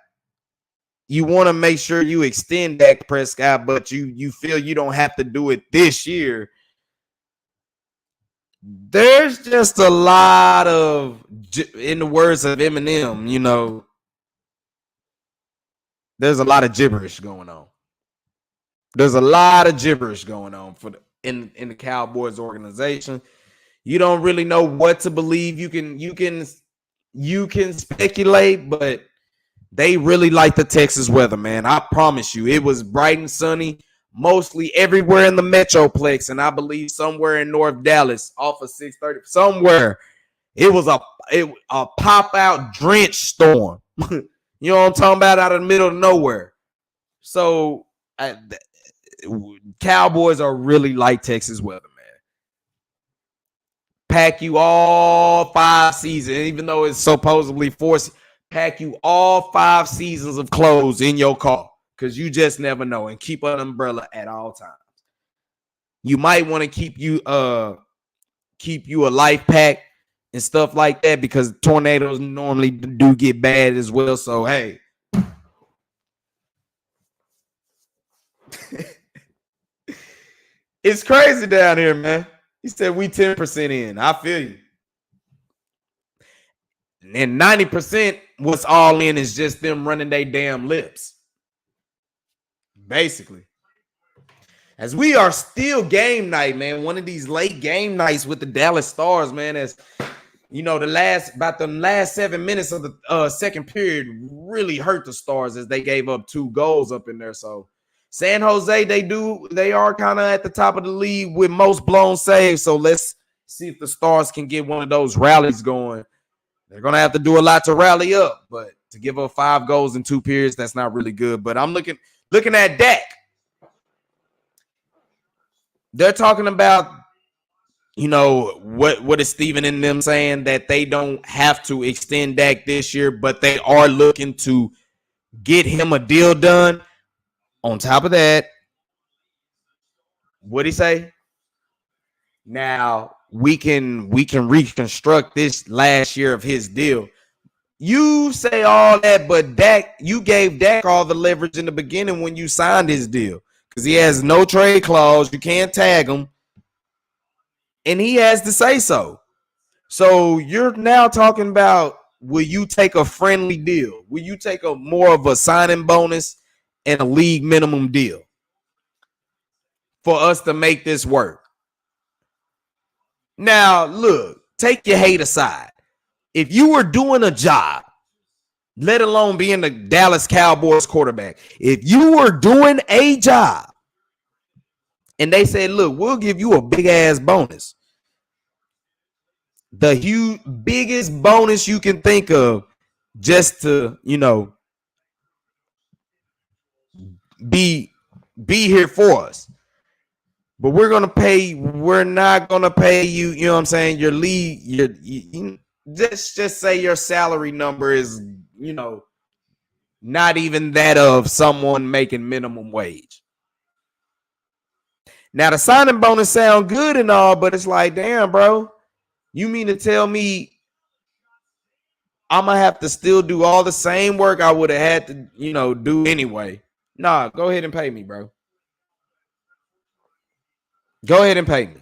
you want to make sure you extend Dak Prescott, but you feel you don't have to do it this year. There's just a lot of, in the words of Eminem, you know, there's a lot of gibberish going on. There's a lot of gibberish going on in the Cowboys organization. You don't really know what to believe. You can speculate, but they really like the Texas weather, man. I promise you, it was bright and sunny mostly everywhere in the Metroplex, and I believe somewhere in North Dallas off of 630, somewhere it was a pop out drench storm. You know what I'm talking about? Out of the middle of nowhere. So Cowboys are really like Texas weather, man. Pack you all 5 seasons, even though it's supposedly 4. Pack you all 5 seasons of clothes in your car, because you just never know, and keep an umbrella at all times. You might want to keep you a life pack and stuff like that, because tornadoes normally do get bad as well. So hey. It's crazy down here, man. He said we 10% in. I feel you. And 90% what's all in is just them running their damn lips. Basically. As we are still game night, man. One of these late game nights with the Dallas Stars, man. As you know, the last 7 minutes of the second period really hurt the Stars, as they gave up 2 goals up in there. So San Jose, they are kind of at the top of the league with most blown saves. So let's see if the Stars can get one of those rallies going. They're going to have to do a lot to rally up, but to give up 5 goals in 2 periods, that's not really good. But I'm looking at Dak. They're talking about, you know, what is Steven and them saying, that they don't have to extend Dak this year, but they are looking to get him a deal done. On top of that, what'd he say? Now we can reconstruct this last year of his deal. You say all that, but Dak, you gave Dak all the leverage in the beginning when you signed his deal, because he has no trade clause. You can't tag him, and he has to say so. So you're now talking about, will you take a friendly deal? Will you take a more of a signing bonus and a league minimum deal for us to make this work? Now, look, take your hate aside. If you were doing a job, let alone being the Dallas Cowboys quarterback, if you were doing a job and they said, look, we'll give you a big ass bonus, the biggest bonus you can think of, just to, you know, be here for us. But we're not gonna pay you, you know what I'm saying, your league, just say your salary number is, you know, not even that of someone making minimum wage. Now the signing bonus sound good and all, but it's like, damn, bro, you mean to tell me I'm gonna have to still do all the same work I would have had to, you know, do anyway? Nah, go ahead and pay me, bro. Go ahead and pay me.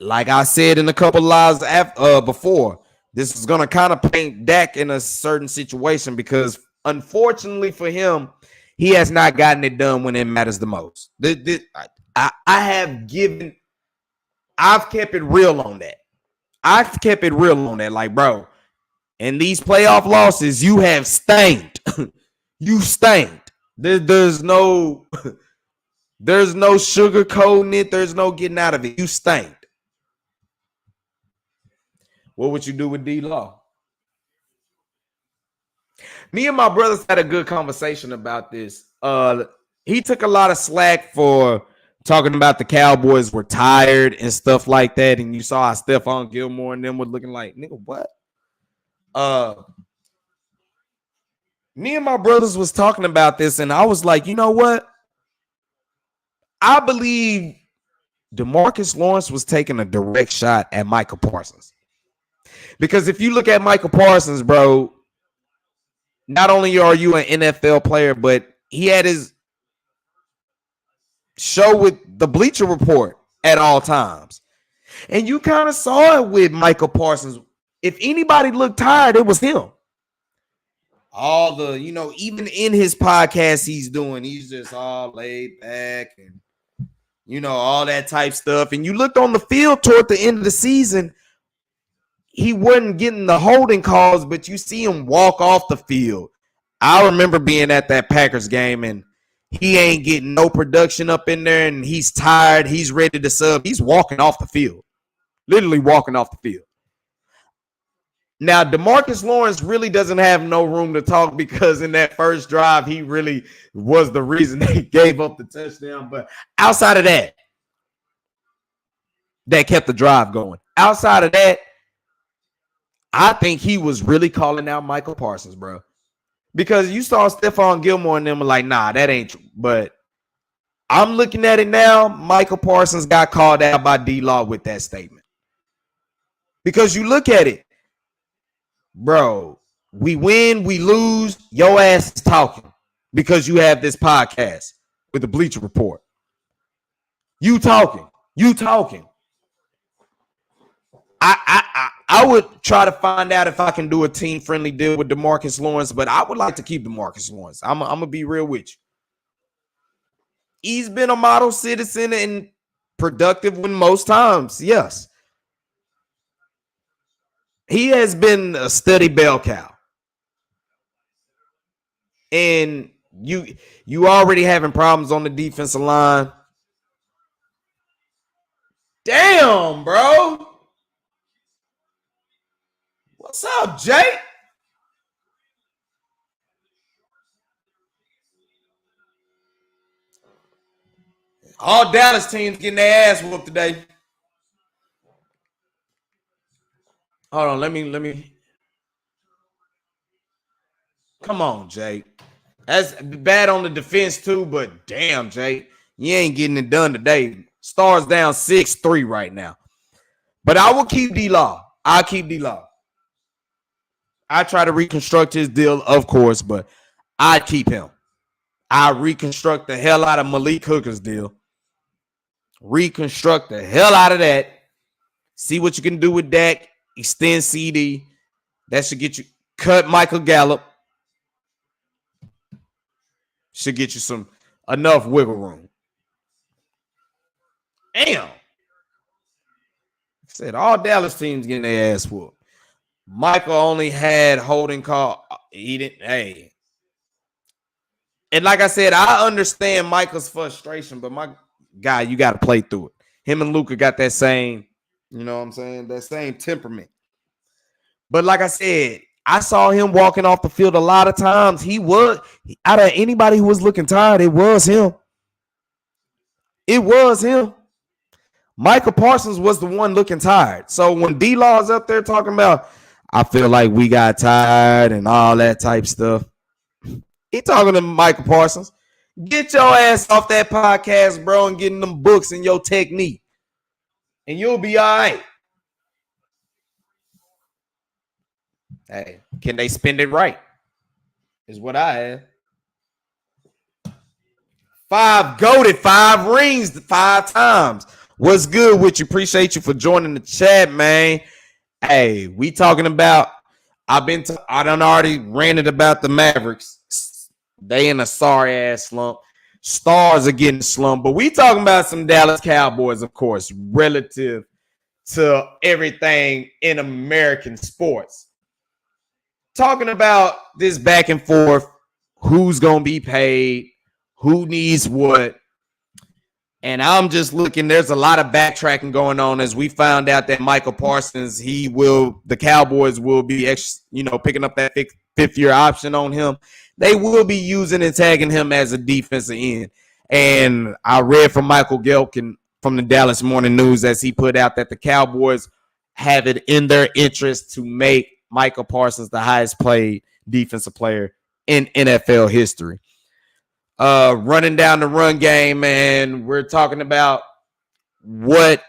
Like I said in a couple lives before, this is going to kind of paint Dak in a certain situation, because unfortunately for him, he has not gotten it done when it matters the most. I've kept it real on that. I've kept it real on that. Like, bro, in these playoff losses, you have stained. You stained. There's no sugarcoating it. There's no getting out of it. You stained. What would you do with D-Law? Me and my brothers had a good conversation about this. He took a lot of slack for talking about the Cowboys were tired and stuff like that. And you saw how Stephon Gilmore and them were looking like, nigga, what? Me and my brothers was talking about this, and I was like, you know what? I believe DeMarcus Lawrence was taking a direct shot at Michael Parsons. Because if you look at Michael Parsons, bro, not only are you an NFL player, but he had his show with the Bleacher Report at all times. And you kind of saw it with Michael Parsons. If anybody looked tired, it was him. All the, even in his podcast he's doing, he's just all laid back and, all that type stuff. And you looked on the field toward the end of the season, he wasn't getting the holding calls, but you see him walk off the field. I remember being at that Packers game, and he ain't getting no production up in there, and he's tired. He's ready to sub. He's walking off the field, literally walking off the field. Now, DeMarcus Lawrence really doesn't have no room to talk because in that first drive, he really was the reason they gave up the touchdown. But outside of that, that kept the drive going. Outside of that, I think he was really calling out Michael Parsons, bro. Because you saw Stephon Gilmore and them were like, nah, that ain't true. But I'm looking at it now. Michael Parsons got called out by D-Law with that statement. Because you look at it, bro, we win, we lose, your ass is talking because you have this podcast with the Bleacher Report. You talking. I would try to find out if I can do a team-friendly deal with DeMarcus Lawrence, but I would like to keep DeMarcus Lawrence. I'm going to be real with you. He's been a model citizen and productive when most times, yes. He has been a steady bell cow. And you already having problems on the defensive line. Damn, bro. What's up, Jay? All Dallas teams getting their ass whooped today. Hold on, let me. Come on, Jay. That's bad on the defense too, but damn, Jay, you ain't getting it done today. Stars down 6-3 right now. But I will keep D-Law. I'll keep D-Law. I try to reconstruct his deal, of course, but I keep him. I reconstruct the hell out of Malik Hooker's deal. Reconstruct the hell out of that. See what you can do with Dak. Extend CD. That should get you. Cut Michael Gallup. Should get you enough wiggle room. Damn. I said all Dallas teams getting their ass whooped. Michael only had holding call. He didn't. Hey. And like I said, I understand Michael's frustration, but my guy, you got to play through it. Him and Luka got that same, you know what I'm saying? That same temperament. But like I said, I saw him walking off the field a lot of times. He was, out of anybody who was looking tired, it was him. It was him. Michael Parsons was the one looking tired. So when D-Law's up there talking about, I feel like we got tired and all that type stuff, he talking to Michael Parsons. Get your ass off that podcast, bro, and get in them books and your technique. And you'll be all right. Hey, can they spend it right? Is what I have. 5 goated, 5 rings, 5 times. What's good with you? Appreciate you for joining the chat, man. Hey, we talking about, I done already ranted about the Mavericks. They in a sorry ass slump. Stars are getting slumped. But we talking about some Dallas Cowboys, of course, relative to everything in American sports. Talking about this back and forth, who's going to be paid, who needs what. And I'm just looking, there's a lot of backtracking going on as we found out that Michael Parsons, the Cowboys will be, picking up that fifth-year option on him. They will be using and tagging him as a defensive end. And I read from Michael Gelkin from the Dallas Morning News as he put out that the Cowboys have it in their interest to make Michael Parsons the highest paid defensive player in NFL history. Running down the run game, and we're talking about what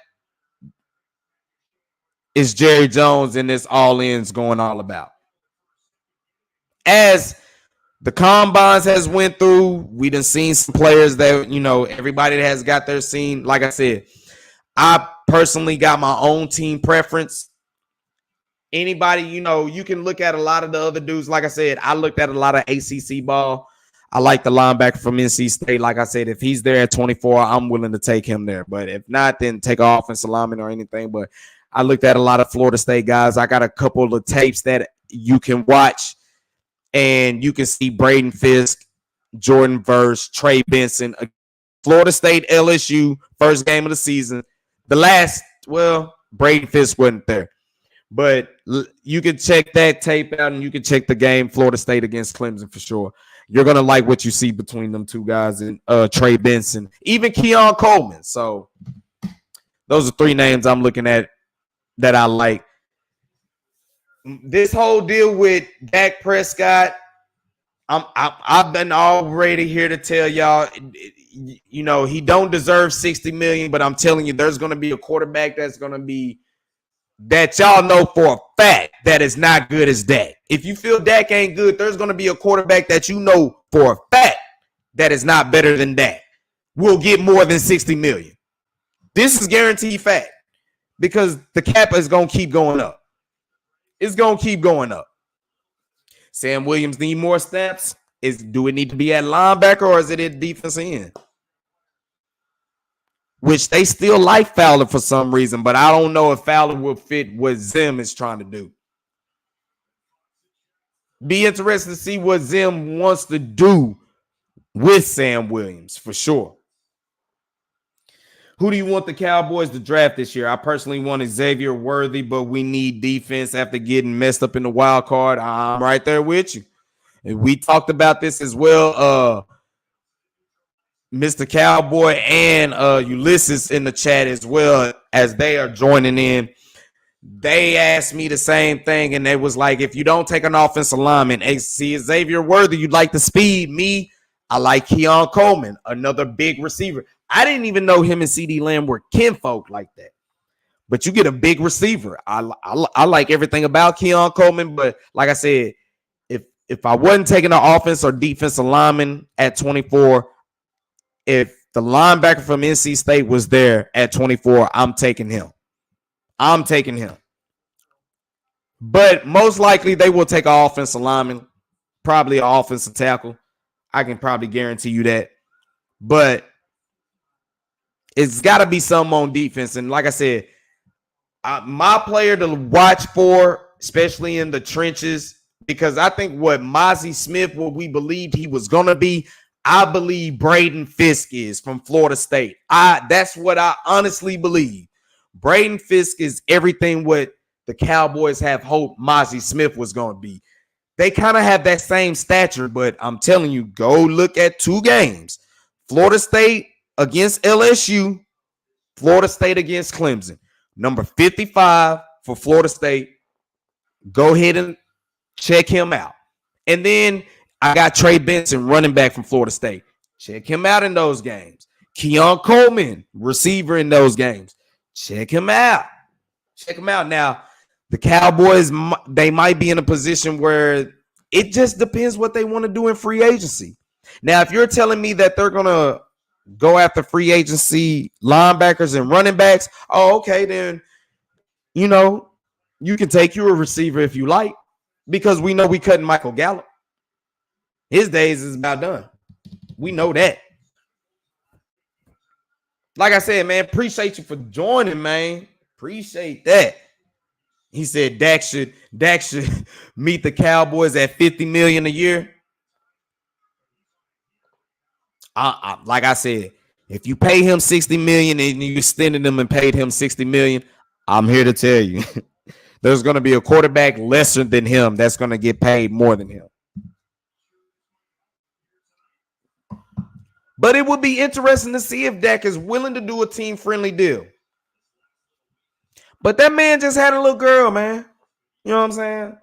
is Jerry Jones and this all-ins going all about. As the combines has went through, we done seen some players that, everybody that has got their scene. Like I said, I personally got my own team preference. Anybody, you can look at a lot of the other dudes. Like I said, I looked at a lot of ACC ball. I like the linebacker from NC State. Like I said, if he's there at 24, I'm willing to take him there. But if not, then take an offensive lineman or anything. But I looked at a lot of Florida State guys. I got a couple of tapes that you can watch, and you can see Braden Fisk, Jordan Verse, Trey Benson, Florida State, LSU, first game of the season. Braden Fisk wasn't there. But you can check that tape out, and you can check the game Florida State against Clemson for sure. You're going to like what you see between them two guys and Trey Benson, even Keon Coleman. So those are three names I'm looking at that I like. This whole deal with Dak Prescott, I've been already here to tell y'all, he don't deserve $60 million, but I'm telling you, there's going to be a quarterback that's going to be that y'all know for a fact that is not good as Dak. If you feel Dak ain't good, there's going to be a quarterback that you know for a fact that is not better than Dak. Will get more than $60 million. This is guaranteed fact because the cap is going to keep going up. It's going to keep going up. Sam Williams need more snaps. Do it need to be at linebacker or is it at defensive end? Which they still like Fowler for some reason, but I don't know if Fowler will fit what Zim is trying to do. Be interested to see what Zim wants to do with Sam Williams for sure. Who do you want the Cowboys to draft this year? I personally want Xavier Worthy, but we need defense after getting messed up in the wild card. I'm right there with you. And we talked about this as well. Mr. Cowboy and Ulysses in the chat as well as they are joining in. They asked me the same thing, and they was like, if you don't take an offensive lineman, see Xavier Worthy, you like the speed. Me, I like Keon Coleman, another big receiver. I didn't even know him and CD Lamb were kinfolk like that. But you get a big receiver. I like everything about Keon Coleman, but like I said, if I wasn't taking an offense or defensive lineman at 24, if the linebacker from NC State was there at 24, I'm taking him. But most likely they will take an offensive lineman, probably an offensive tackle. I can probably guarantee you that. But it's got to be something on defense. And like I said, my player to watch for, especially in the trenches, because I think what Mozzie Smith, what we believed he was going to be, I believe Braden Fisk is from Florida State. That's what I honestly believe. Braden Fisk is everything what the Cowboys have hoped Mozzie Smith was going to be. They kind of have that same stature, but I'm telling you, go look at two games. Florida State against LSU, Florida State against Clemson. Number 55 for Florida State. Go ahead and check him out. And then I got Trey Benson, running back from Florida State. Check him out in those games. Keon Coleman, receiver in those games. Check him out. Now, the Cowboys, they might be in a position where it just depends what they want to do in free agency. Now, if you're telling me that they're going to go after free agency linebackers and running backs, okay, then, you can take you a receiver if you like, because we know we cutting Michael Gallup. His days is about done. We know that. Like I said, man, appreciate you for joining, man. Appreciate that. He said Dak should meet the Cowboys at $50 million a year. Like I said, if you pay him $60 million and you extended him and paid him $60 million, I'm here to tell you, there's going to be a quarterback lesser than him that's going to get paid more than him. But it would be interesting to see if Dak is willing to do a team-friendly deal. But that man just had a little girl, man. You know what I'm saying?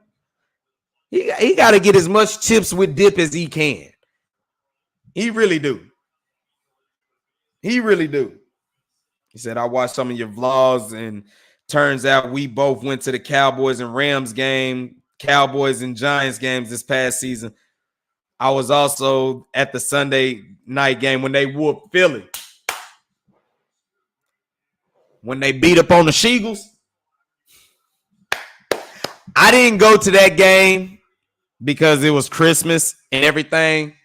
He got to get as much chips with dip as he can. He really do. He really do. He said, I watched some of your vlogs, and turns out we both went to the Cowboys and Rams game, Cowboys and Giants games this past season. I was also at the Sunday night game when they whooped Philly. When they beat up on the Sheagles. I didn't go to that game because it was Christmas and everything.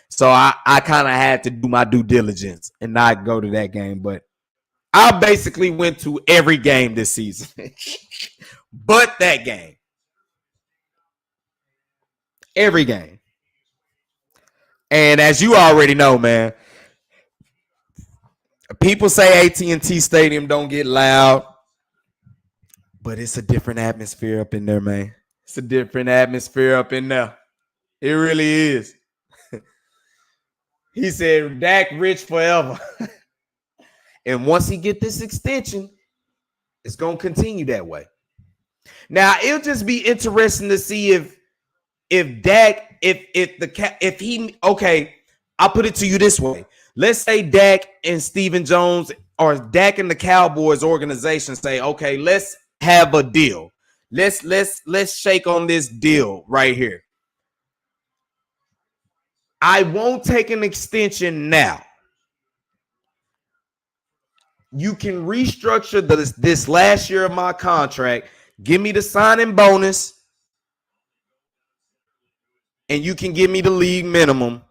So I kind of had to do my due diligence and not go to that game. But I basically went to every game this season. But that game. Every game. And as you already know, man, people say AT&T Stadium don't get loud. But it's a different atmosphere up in there, man. It's a different atmosphere up in there. It really is. He said, Dak rich forever. And once he get this extension, it's going to continue that way. Now, it'll just be interesting to see if Dak, if he, okay, I'll put it to you this way. Let's say Dak and Stephen Jones or Dak and the Cowboys organization say, okay, let's have a deal. Let's shake on this deal right here. I won't take an extension now. You can restructure this last year of my contract. Give me the signing bonus. And you can give me the league minimum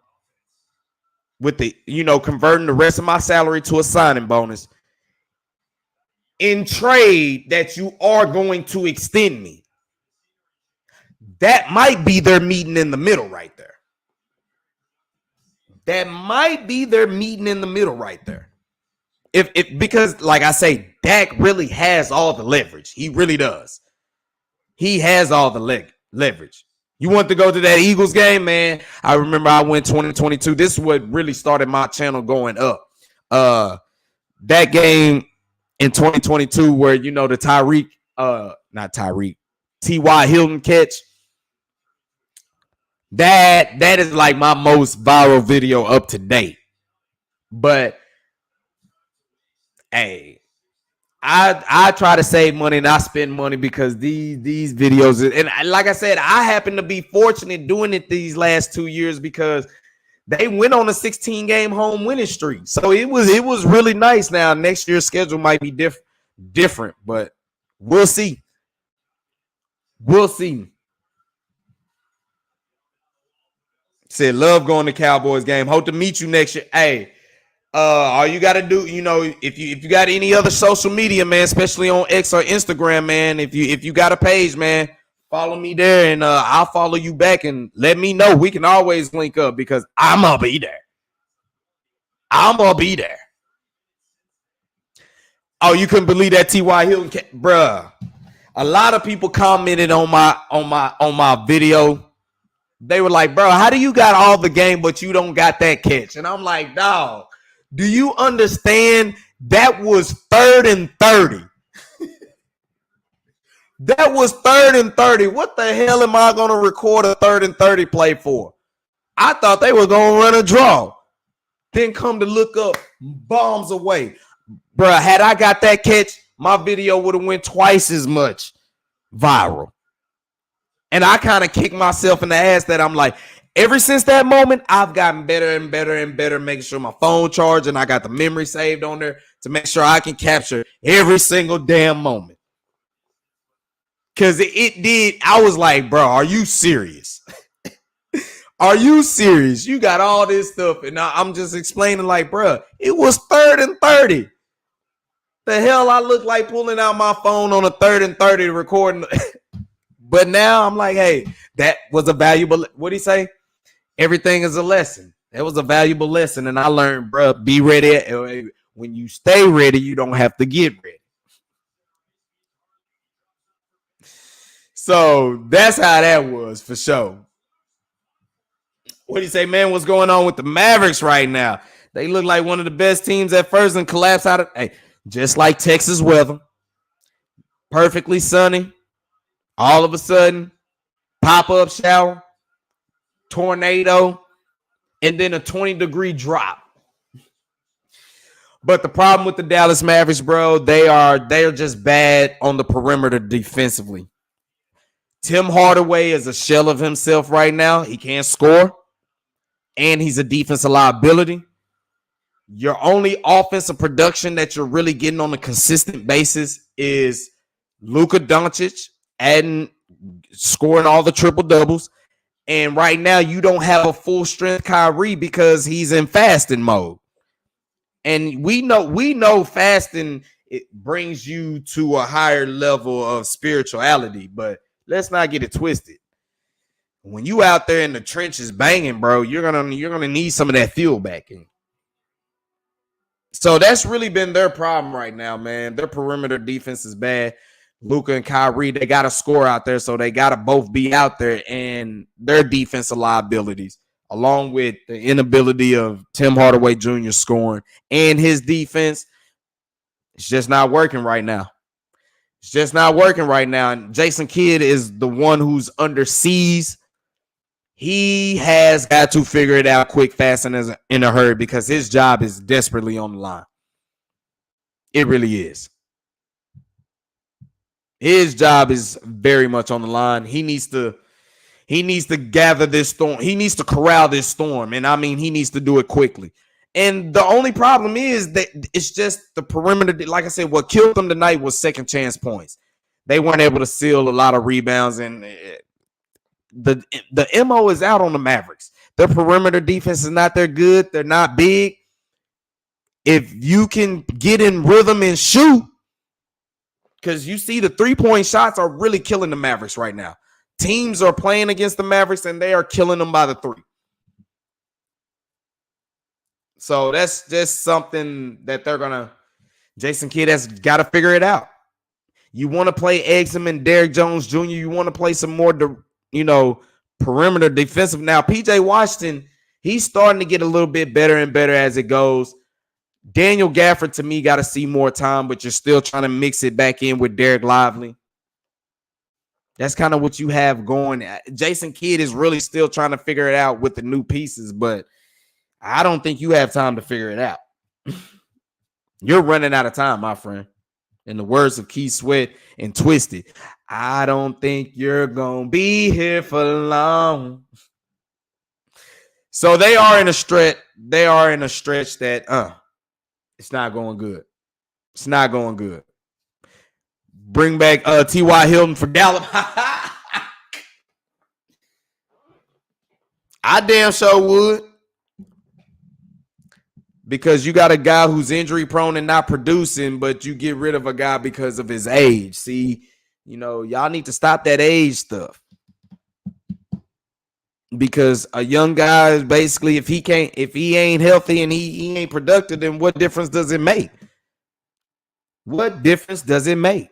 with the, converting the rest of my salary to a signing bonus. In trade that you are going to extend me. That might be their meeting in the middle right there. That might be their meeting in the middle right there. Because, like I say, Dak really has all the leverage. He really does. He has all the leverage. You want to go to that Eagles game, man? I remember I went 2022. This is what really started my channel going up. That game in 2022 where, the T.Y. Hilton catch. That is like my most viral video up to date. But hey, I try to save money and I spend money because these videos, and like I said, I happen to be fortunate doing it these last 2 years because they went on a 16-game home winning streak. So it was really nice. Now next year's schedule might be different, but we'll see. We'll see. Said, love going to Cowboys game. Hope to meet you next year. Hey, all you got to do, if you got any other social media, man, especially on X or Instagram, man, if you got a page, man, follow me there and I'll follow you back and let me know. We can always link up because I'm going to be there. I'm going to be there. Oh, you couldn't believe that T.Y. Hilton, bruh. A lot of people commented on my video. They were like, bro, how do you got all the game, but you don't got that catch? And I'm like, dog, do you understand that was 3rd and 30? That was 3rd and 30. What the hell am I going to record a 3rd and 30 play for? I thought they were going to run a draw. Then come to look up, bombs away. Bro, had I got that catch, my video would have went twice as much viral. And I kind of kicked myself in the ass that I'm like, ever since that moment, I've gotten better and better and better, making sure my phone charged and I got the memory saved on there to make sure I can capture every single damn moment. Because it did. I was like, bro, are you serious? Are you serious? You got all this stuff, and I'm just explaining like, bruh, it was 3rd and 30. The hell I look like pulling out my phone on a 3rd and 30 recording. But now I'm like, hey, that was a valuable, what do you say? Everything is a lesson. That was a valuable lesson, and I learned, bruh, be ready. When you stay ready, you don't have to get ready. So that's how that was for sure. What do you say, man? What's going on with the Mavericks right now? They look like one of the best teams at first and collapse out of, hey, just like Texas weather. Perfectly sunny. All of a sudden, pop-up shower, tornado, and then a 20-degree drop. But the problem with the Dallas Mavericks, bro, they're just bad on the perimeter defensively. Tim Hardaway is a shell of himself right now. He can't score, and he's a defensive liability. Your only offensive production that you're really getting on a consistent basis is Luka Doncic scoring all the triple doubles. And right now, you don't have a full strength Kyrie because he's in fasting mode. And we know fasting, it brings you to a higher level of spirituality, but let's not get it twisted. When you out there in the trenches banging, bro, you're gonna need some of that fuel back in. So that's really been their problem right now, man. Their perimeter defense is bad. Luka and Kyrie, they got to score out there, so they got to both be out there, and their defensive liabilities, along with the inability of Tim Hardaway Jr. scoring and his defense, it's just not working right now. It's just not working right now. And Jason Kidd is the one who's under siege. He has got to figure it out quick, fast, and in a hurry because his job is desperately on the line. It really is. His job is very much on the line. He needs to gather this storm. He needs to corral this storm. And I mean, he needs to do it quickly. And the only problem is that it's just the perimeter. Like I said, what killed them tonight was second chance points. They weren't able to seal a lot of rebounds. And the MO is out on the Mavericks. Their perimeter defense is not that good. They're not big. If you can get in rhythm and shoot, because you see the 3-point shots are really killing the Mavericks right now. Teams are playing against the Mavericks, and they are killing them by the 3. So that's just something that Jason Kidd has got to figure it out. You want to play Exum and Derrick Jones Jr. You want to play some more, perimeter defensive. Now, P.J. Washington, he's starting to get a little bit better and better as it goes. Daniel Gafford, to me, got to see more time, but you're still trying to mix it back in with Derek Lively. That's kind of what you have going. Jason Kidd is really still trying to figure it out with the new pieces, but I don't think you have time to figure it out. You're running out of time, my friend. In the words of Keith Sweat and Twisted, I don't think you're going to be here for long. So they are in a stretch. They are in a stretch that, it's not going good. It's not going good. Bring back T.Y. Hilton for Gallup. I damn sure would. Because you got a guy who's injury prone and not producing, but you get rid of a guy because of his age. See, y'all need to stop that age stuff. Because a young guy is basically, if he ain't healthy and he ain't productive, then what difference does it make? What difference does it make?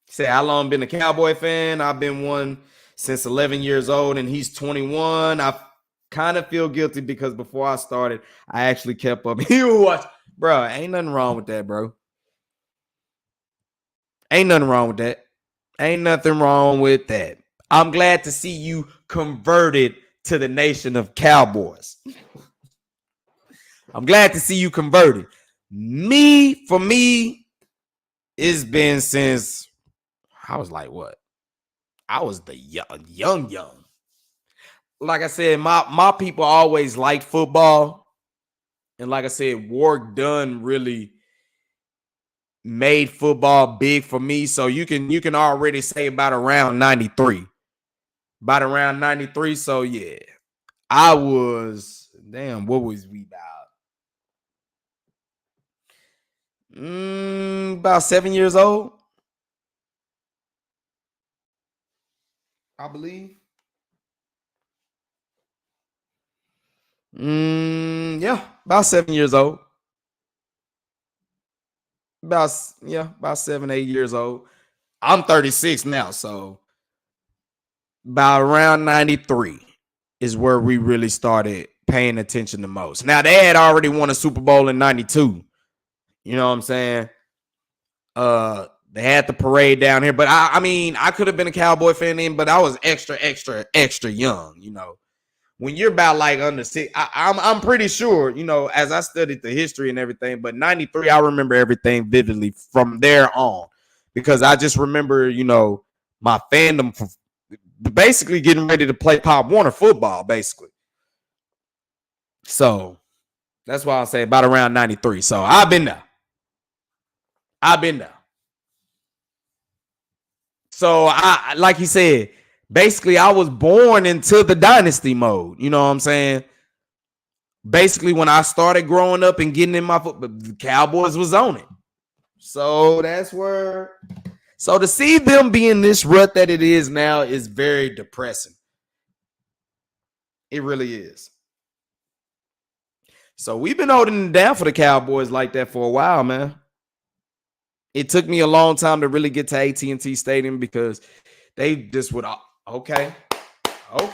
Say, how long been a Cowboy fan? I've been one since 11 years old, and he's 21. I kind of feel guilty because before I started, I actually kept up. You watch, bro. Ain't nothing wrong with that, bro. Ain't nothing wrong with that. Ain't nothing wrong with that. I'm glad to see you converted to the nation of Cowboys. I'm glad to see you converted. For me, it's been since I was like, what? I was the young. Like I said, my people always liked football. And like I said, Warwick Dunn really made football big for me. So you can already say about around 93. about around 93. So yeah, I was what was we about 7 years old, I believe. Yeah, about 7 years old. About 7, 8 years old. I'm 36 now, so about around 93 is where we really started paying attention the most. Now they had already won a Super Bowl in 92. You know what I'm saying? They had the parade down here, but I mean, I could have been a Cowboy fan then, but I was extra young, you know. When you're about like under six, I'm pretty sure, you know, as I studied the history and everything, but 93, I remember everything vividly from there on because I just remember, you know, my fandom for basically getting ready to play Pop Warner football, basically. So that's why I say about around 93. So I've been there. So I, like he said, basically I was born into the dynasty mode. You know what I'm saying? Basically, when I started growing up and getting in my foot, the Cowboys was on it. So that's where. So to see them be in this rut that it is now is very depressing. It really is. So we've been holding it down for the Cowboys like that for a while, man. It took me a long time to really get to AT&T Stadium because they just would. Okay. All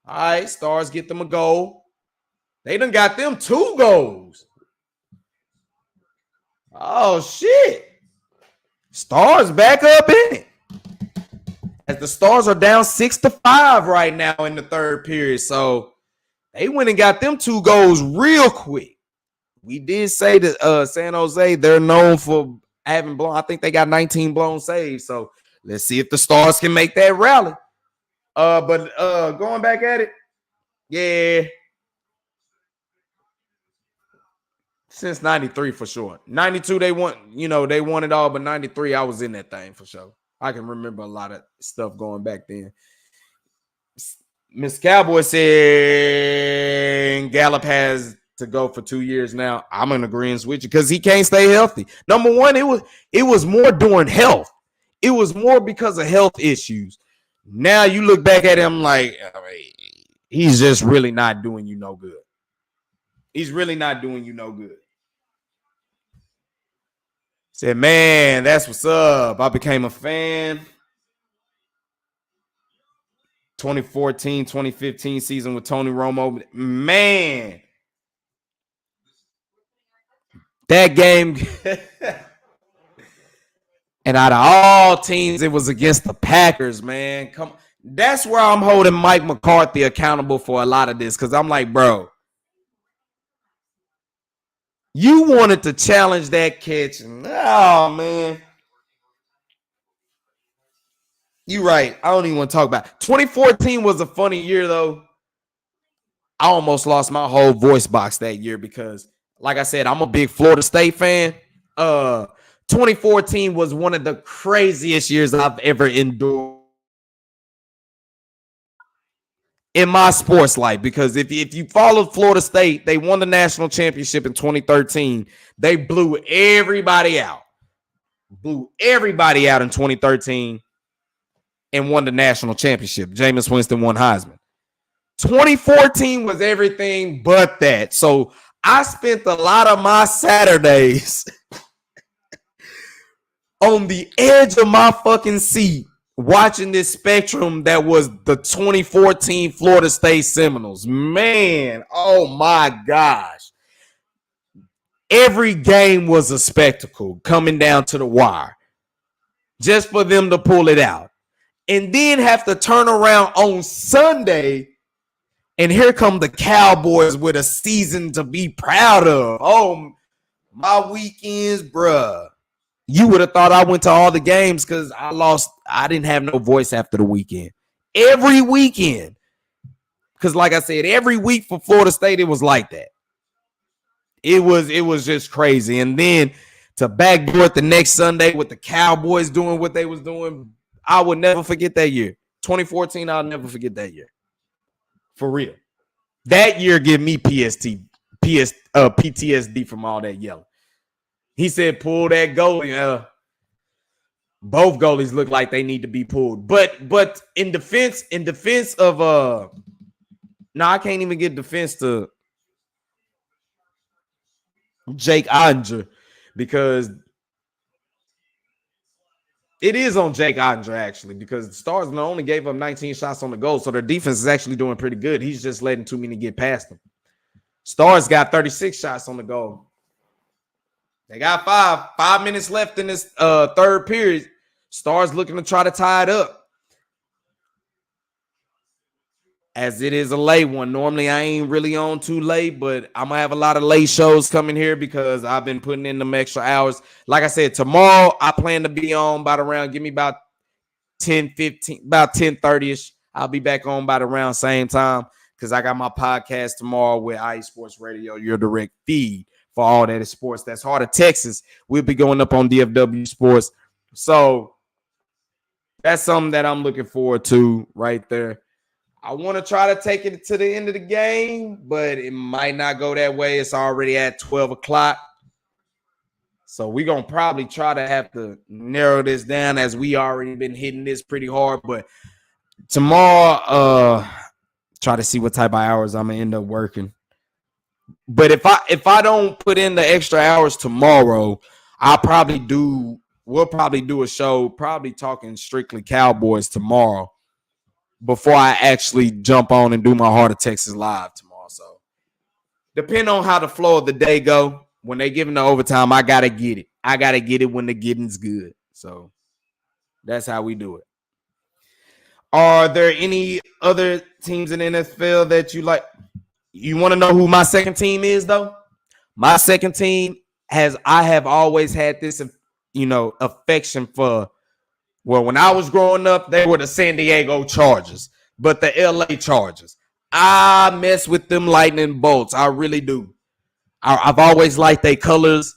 right, Stars get them a goal. They done got them 2 goals. Oh, shit. Stars back up in it. As the Stars are down 6-5 right now in the third period. So they went and got them 2 goals real quick. We did say that San Jose, they're known for having blown. I think they got 19 blown saves. So let's see if the Stars can make that rally. But going back at it, yeah. Since 93 for sure. 92, they won it all, but 93, I was in that thing for sure. I can remember a lot of stuff going back then. Miss Cowboy said Gallup has to go for 2 years now. I'm in agreement with you because he can't stay healthy. Number one, it was more during health. It was more because of health issues. Now you look back at him like, he's just really not doing you no good. He's really not doing you no good. Said, man, that's what's up. I became a fan. 2014, 2015 season with Tony Romo. Man, that game. And out of all teams, it was against the Packers, man. That's where I'm holding Mike McCarthy accountable for a lot of this because I'm like, bro, you wanted to challenge that catch. Oh, man. You're right. I don't even want to talk about it. 2014 was a funny year, though. I almost lost my whole voice box that year because, like I said, I'm a big Florida State fan. 2014 was one of the craziest years I've ever endured in my sports life because if you followed Florida State, they won the national championship in 2013. They blew everybody out. Blew everybody out in 2013 and won the national championship. Jameis Winston won Heisman. 2014 was everything but that. So I spent a lot of my Saturdays on the edge of my fucking seat watching this spectrum that was the 2014 Florida State Seminoles. Man, oh my gosh. Every game was a spectacle coming down to the wire just for them to pull it out. And then have to turn around on Sunday and here come the Cowboys with a season to be proud of. Oh, my weekends, bruh. You would have thought I went to all the games because I didn't have no voice after the weekend. Every weekend. Because like I said, every week for Florida State, it was like that. It was just crazy. And then to backdoor it the next Sunday with the Cowboys doing what they was doing, I would never forget that year. 2014, I'll never forget that year. For real. That year give me PTSD from all that yelling. He said, pull that goalie. Both goalies look like they need to be pulled. But in defense of no, I can't even get defense to Jake Oettinger because it is on Jake Oettinger, actually, because the Stars not only gave up 19 shots on the goal, so their defense is actually doing pretty good. He's just letting too many get past them. Stars got 36 shots on the goal. They got 5 minutes left in this third period. Stars looking to try to tie it up. As it is a late one. Normally, I ain't really on too late, but I'm going to have a lot of late shows coming here because I've been putting in them extra hours. Like I said, tomorrow, I plan to be on by the round. Give me about 10:15, about 10:30ish. I'll be back on by the round same time because I got my podcast tomorrow with IE Sports Radio, your direct feed for all that is sports. That's Heart of Texas. We'll be going up on DFW Sports. So that's something that I'm looking forward to right there. I want to try to take it to the end of the game, but it might not go that way. It's already at 12 o'clock. So we're going to probably try to have to narrow this down as we already been hitting this pretty hard. But tomorrow, try to see what type of hours I'm going to end up working. But if I don't put in the extra hours tomorrow, we'll probably do a show, probably talking strictly Cowboys tomorrow, before I actually jump on and do my Heart of Texas live tomorrow. So depending on how the flow of the day go, when they give in the overtime, I got to get it. I got to get it when the getting's good. So that's how we do it. Are there any other teams in the NFL that you like? You want to know who my second team is, though? My second team I have always had this, affection for. Well, when I was growing up, they were the San Diego Chargers, but the LA Chargers. I mess with them lightning bolts. I really do. I've always liked their colors.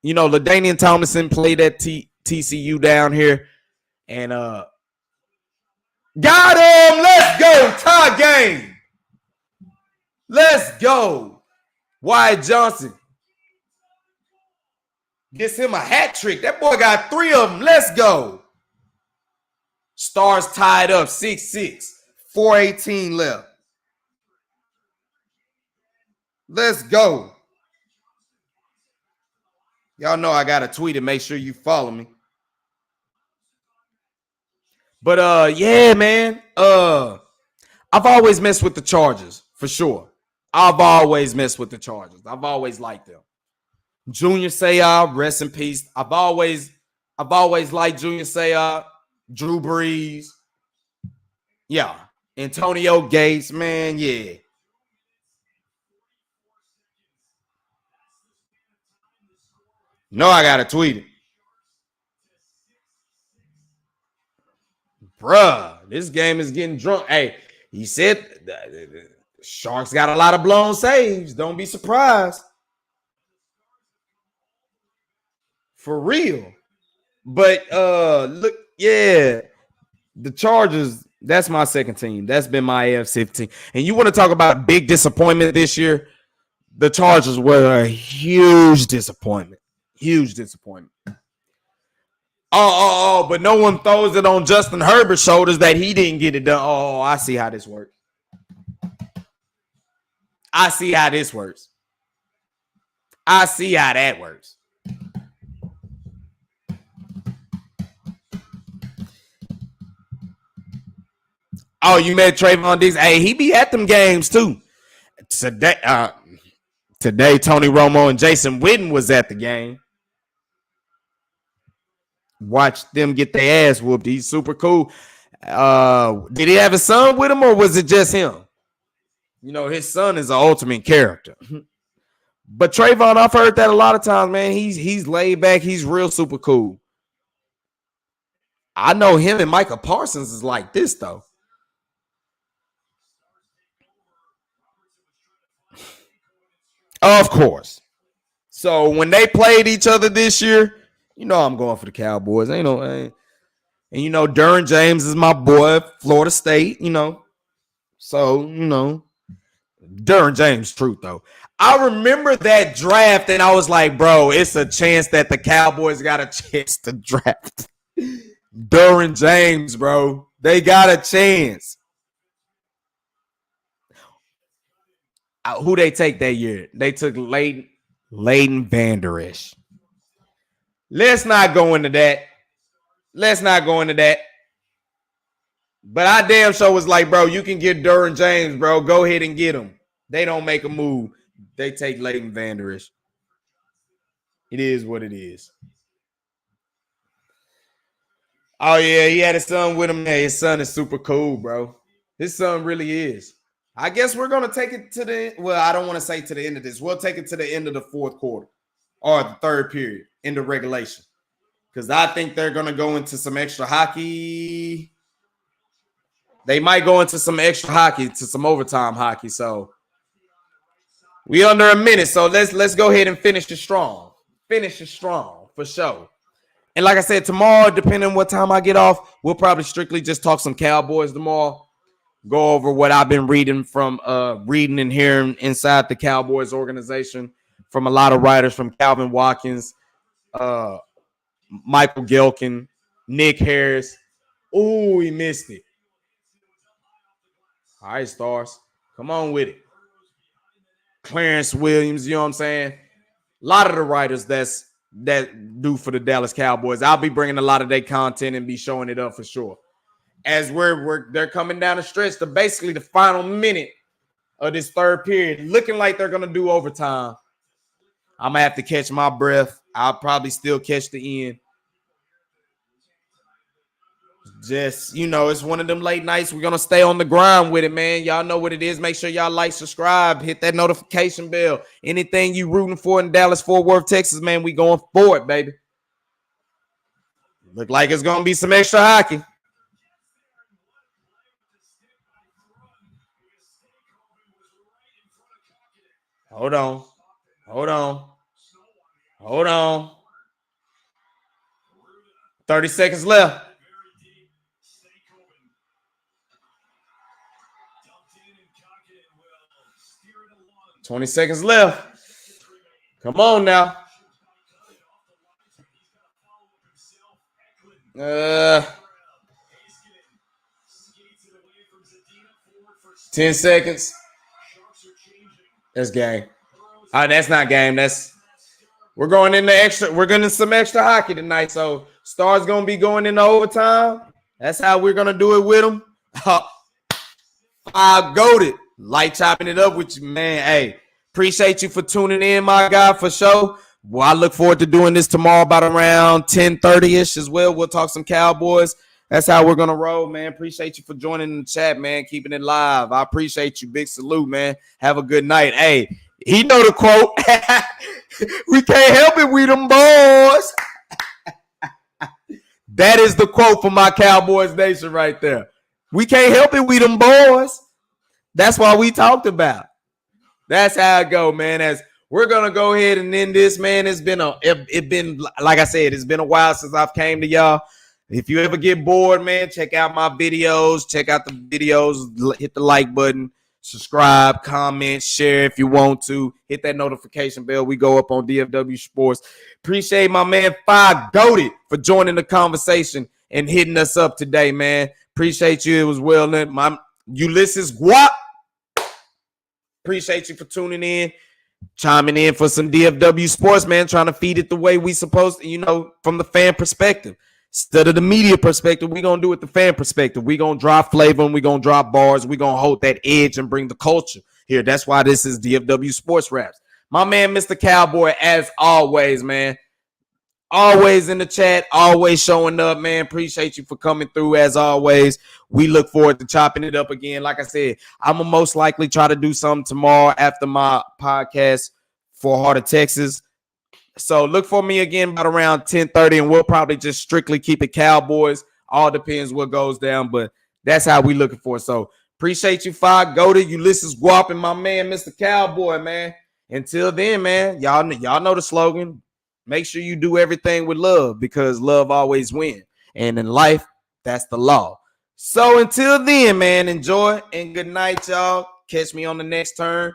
LaDainian Tomlinson played at TCU down here. And got him. Let's go. Tie game. Let's go. Wyatt Johnson gets him a hat trick. That boy got 3 of them. Let's go. Stars tied up 6-6. 4:18 left. Let's go. Y'all know I got to tweet and make sure you follow me. But yeah, man. I've always messed with the Chargers, for sure. I've always messed with the Chargers. I've always liked them. Junior Seau, rest in peace. I've always liked Junior Seau, Drew Brees. Yeah. Antonio Gates, man, yeah. No, I got to tweet it. Bruh, this game is getting drunk. Hey, he said the Sharks got a lot of blown saves. Don't be surprised. For real. But look, yeah, the Chargers, that's my second team. That's been my AF-15. And you want to talk about a big disappointment this year? The Chargers were a huge disappointment. Huge disappointment. But no one throws it on Justin Herbert's shoulders that he didn't get it done. Oh, I see how this works. I see how this works. I see how that works. Oh, you met Trayvon Diggs. Hey, he be at them games too. Today, Tony Romo and Jason Witten was at the game. Watch them get their ass whooped. He's super cool. Did he have his son with him, or was it just him? His son is an ultimate character. But Trayvon, I've heard that a lot of times, man. He's laid back. He's real super cool. I know him and Micah Parsons is like this, though. Of course. So when they played each other this year, I'm going for the Cowboys. And, Derwin James is my boy, Florida State, So, Derwin James, truth, though. I remember that draft, and I was like, bro, it's a chance that the Cowboys got a chance to draft Derwin James, bro. They got a chance. Who they take that year? They took Leighton Vander Esch. Let's not go into that. But I damn sure was like, bro, you can get Derwin James, bro. Go ahead and get him. They don't make a move. They take Leighton Vander Esch. It is what it is. Oh, yeah, he had his son with him. Hey, his son is super cool, bro. His son really is. I guess we're going to take it to I don't want to say to the end of this. We'll take it to the end of the fourth quarter or the third period into regulation. Because I think they're going to go into some extra hockey. They might go into some extra hockey, to some overtime hockey. So we under a minute. So let's go ahead and finish it strong. Finish it strong for sure. And like I said, tomorrow, depending on what time I get off, we'll probably strictly just talk some Cowboys tomorrow. Go over what I've been reading and hearing inside the Cowboys organization from a lot of writers, from Calvin Watkins, Michael Gelkin, Nick Harris. Ooh, he missed it. All right, Stars. Come on with it. Clarence Williams, you know what I'm saying? A lot of the writers that do for the Dallas Cowboys. I'll be bringing a lot of their content and be showing it up for sure. As they're coming down the stretch to basically the final minute of this third period, looking like they're going to do overtime. I'm going to have to catch my breath. I'll probably still catch the end. Just, it's one of them late nights. We're going to stay on the grind with it, man. Y'all know what it is. Make sure y'all like, subscribe, hit that notification bell. Anything you rooting for in Dallas, Fort Worth, Texas, man, we going for it, baby. Look like it's going to be some extra hockey. Hold on. 30 seconds left. $20 seconds left. Come on now. 10 seconds. That's game. That's not game. We're going into extra. We're going to some extra hockey tonight. So Stars going to be going into overtime. That's how we're going to do it with them. I goated. Light chopping it up with you, man. Hey, appreciate you for tuning in, my guy, for sure. Well, I look forward to doing this tomorrow about around 10:30-ish as well. We'll talk some Cowboys. That's how we're going to roll, man. Appreciate you for joining the chat, man, keeping it live. I appreciate you. Big salute, man. Have a good night. Hey, he know the quote. We can't help it, we them boys. That is the quote for my Cowboys Nation right there. We can't help it, we them boys. That's what we talked about. That's how it go, man. As we're gonna go ahead and end this, man. It's been like I said, it's been a while since I've came to y'all. If you ever get bored, man, check out my videos. Check out the videos. Hit the like button. Subscribe, comment, share if you want to. Hit that notification bell. We go up on DFW Sports. Appreciate my man Five Goated for joining the conversation and hitting us up today, man. Appreciate you. It was well done. My Ulysses Guap. Appreciate you for tuning in, chiming in for some DFW Sports, man, trying to feed it the way we supposed to, from the fan perspective. Instead of the media perspective, we're going to do it the fan perspective. We're going to drop flavor and we're going to drop bars. We're going to hold that edge and bring the culture here. That's why this is DFW Sports Raps. My man, Mr. Cowboy, as always, man. Always in the chat, always showing up, man. Appreciate you for coming through as always. We look forward to chopping it up again. Like I said, I'm going to most likely try to do something tomorrow after my podcast for Heart of Texas. So look for me again about around 10:30, and we'll probably just strictly keep it Cowboys. All depends what goes down, but that's how we looking for. So appreciate you, Five. Go to Ulysses Guap and my man, Mr. Cowboy, man. Until then, man, y'all know the slogan. Make sure you do everything with love because love always wins. And in life, That's the law. So until then, man, enjoy and good night, y'all. Catch me on the next turn.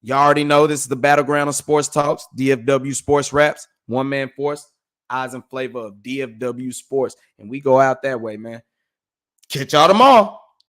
Y'all already know this is the battleground of sports talks, DFW Sports Raps, one man force, eyes and flavor of DFW Sports. And we go out that way, man. Catch y'all tomorrow.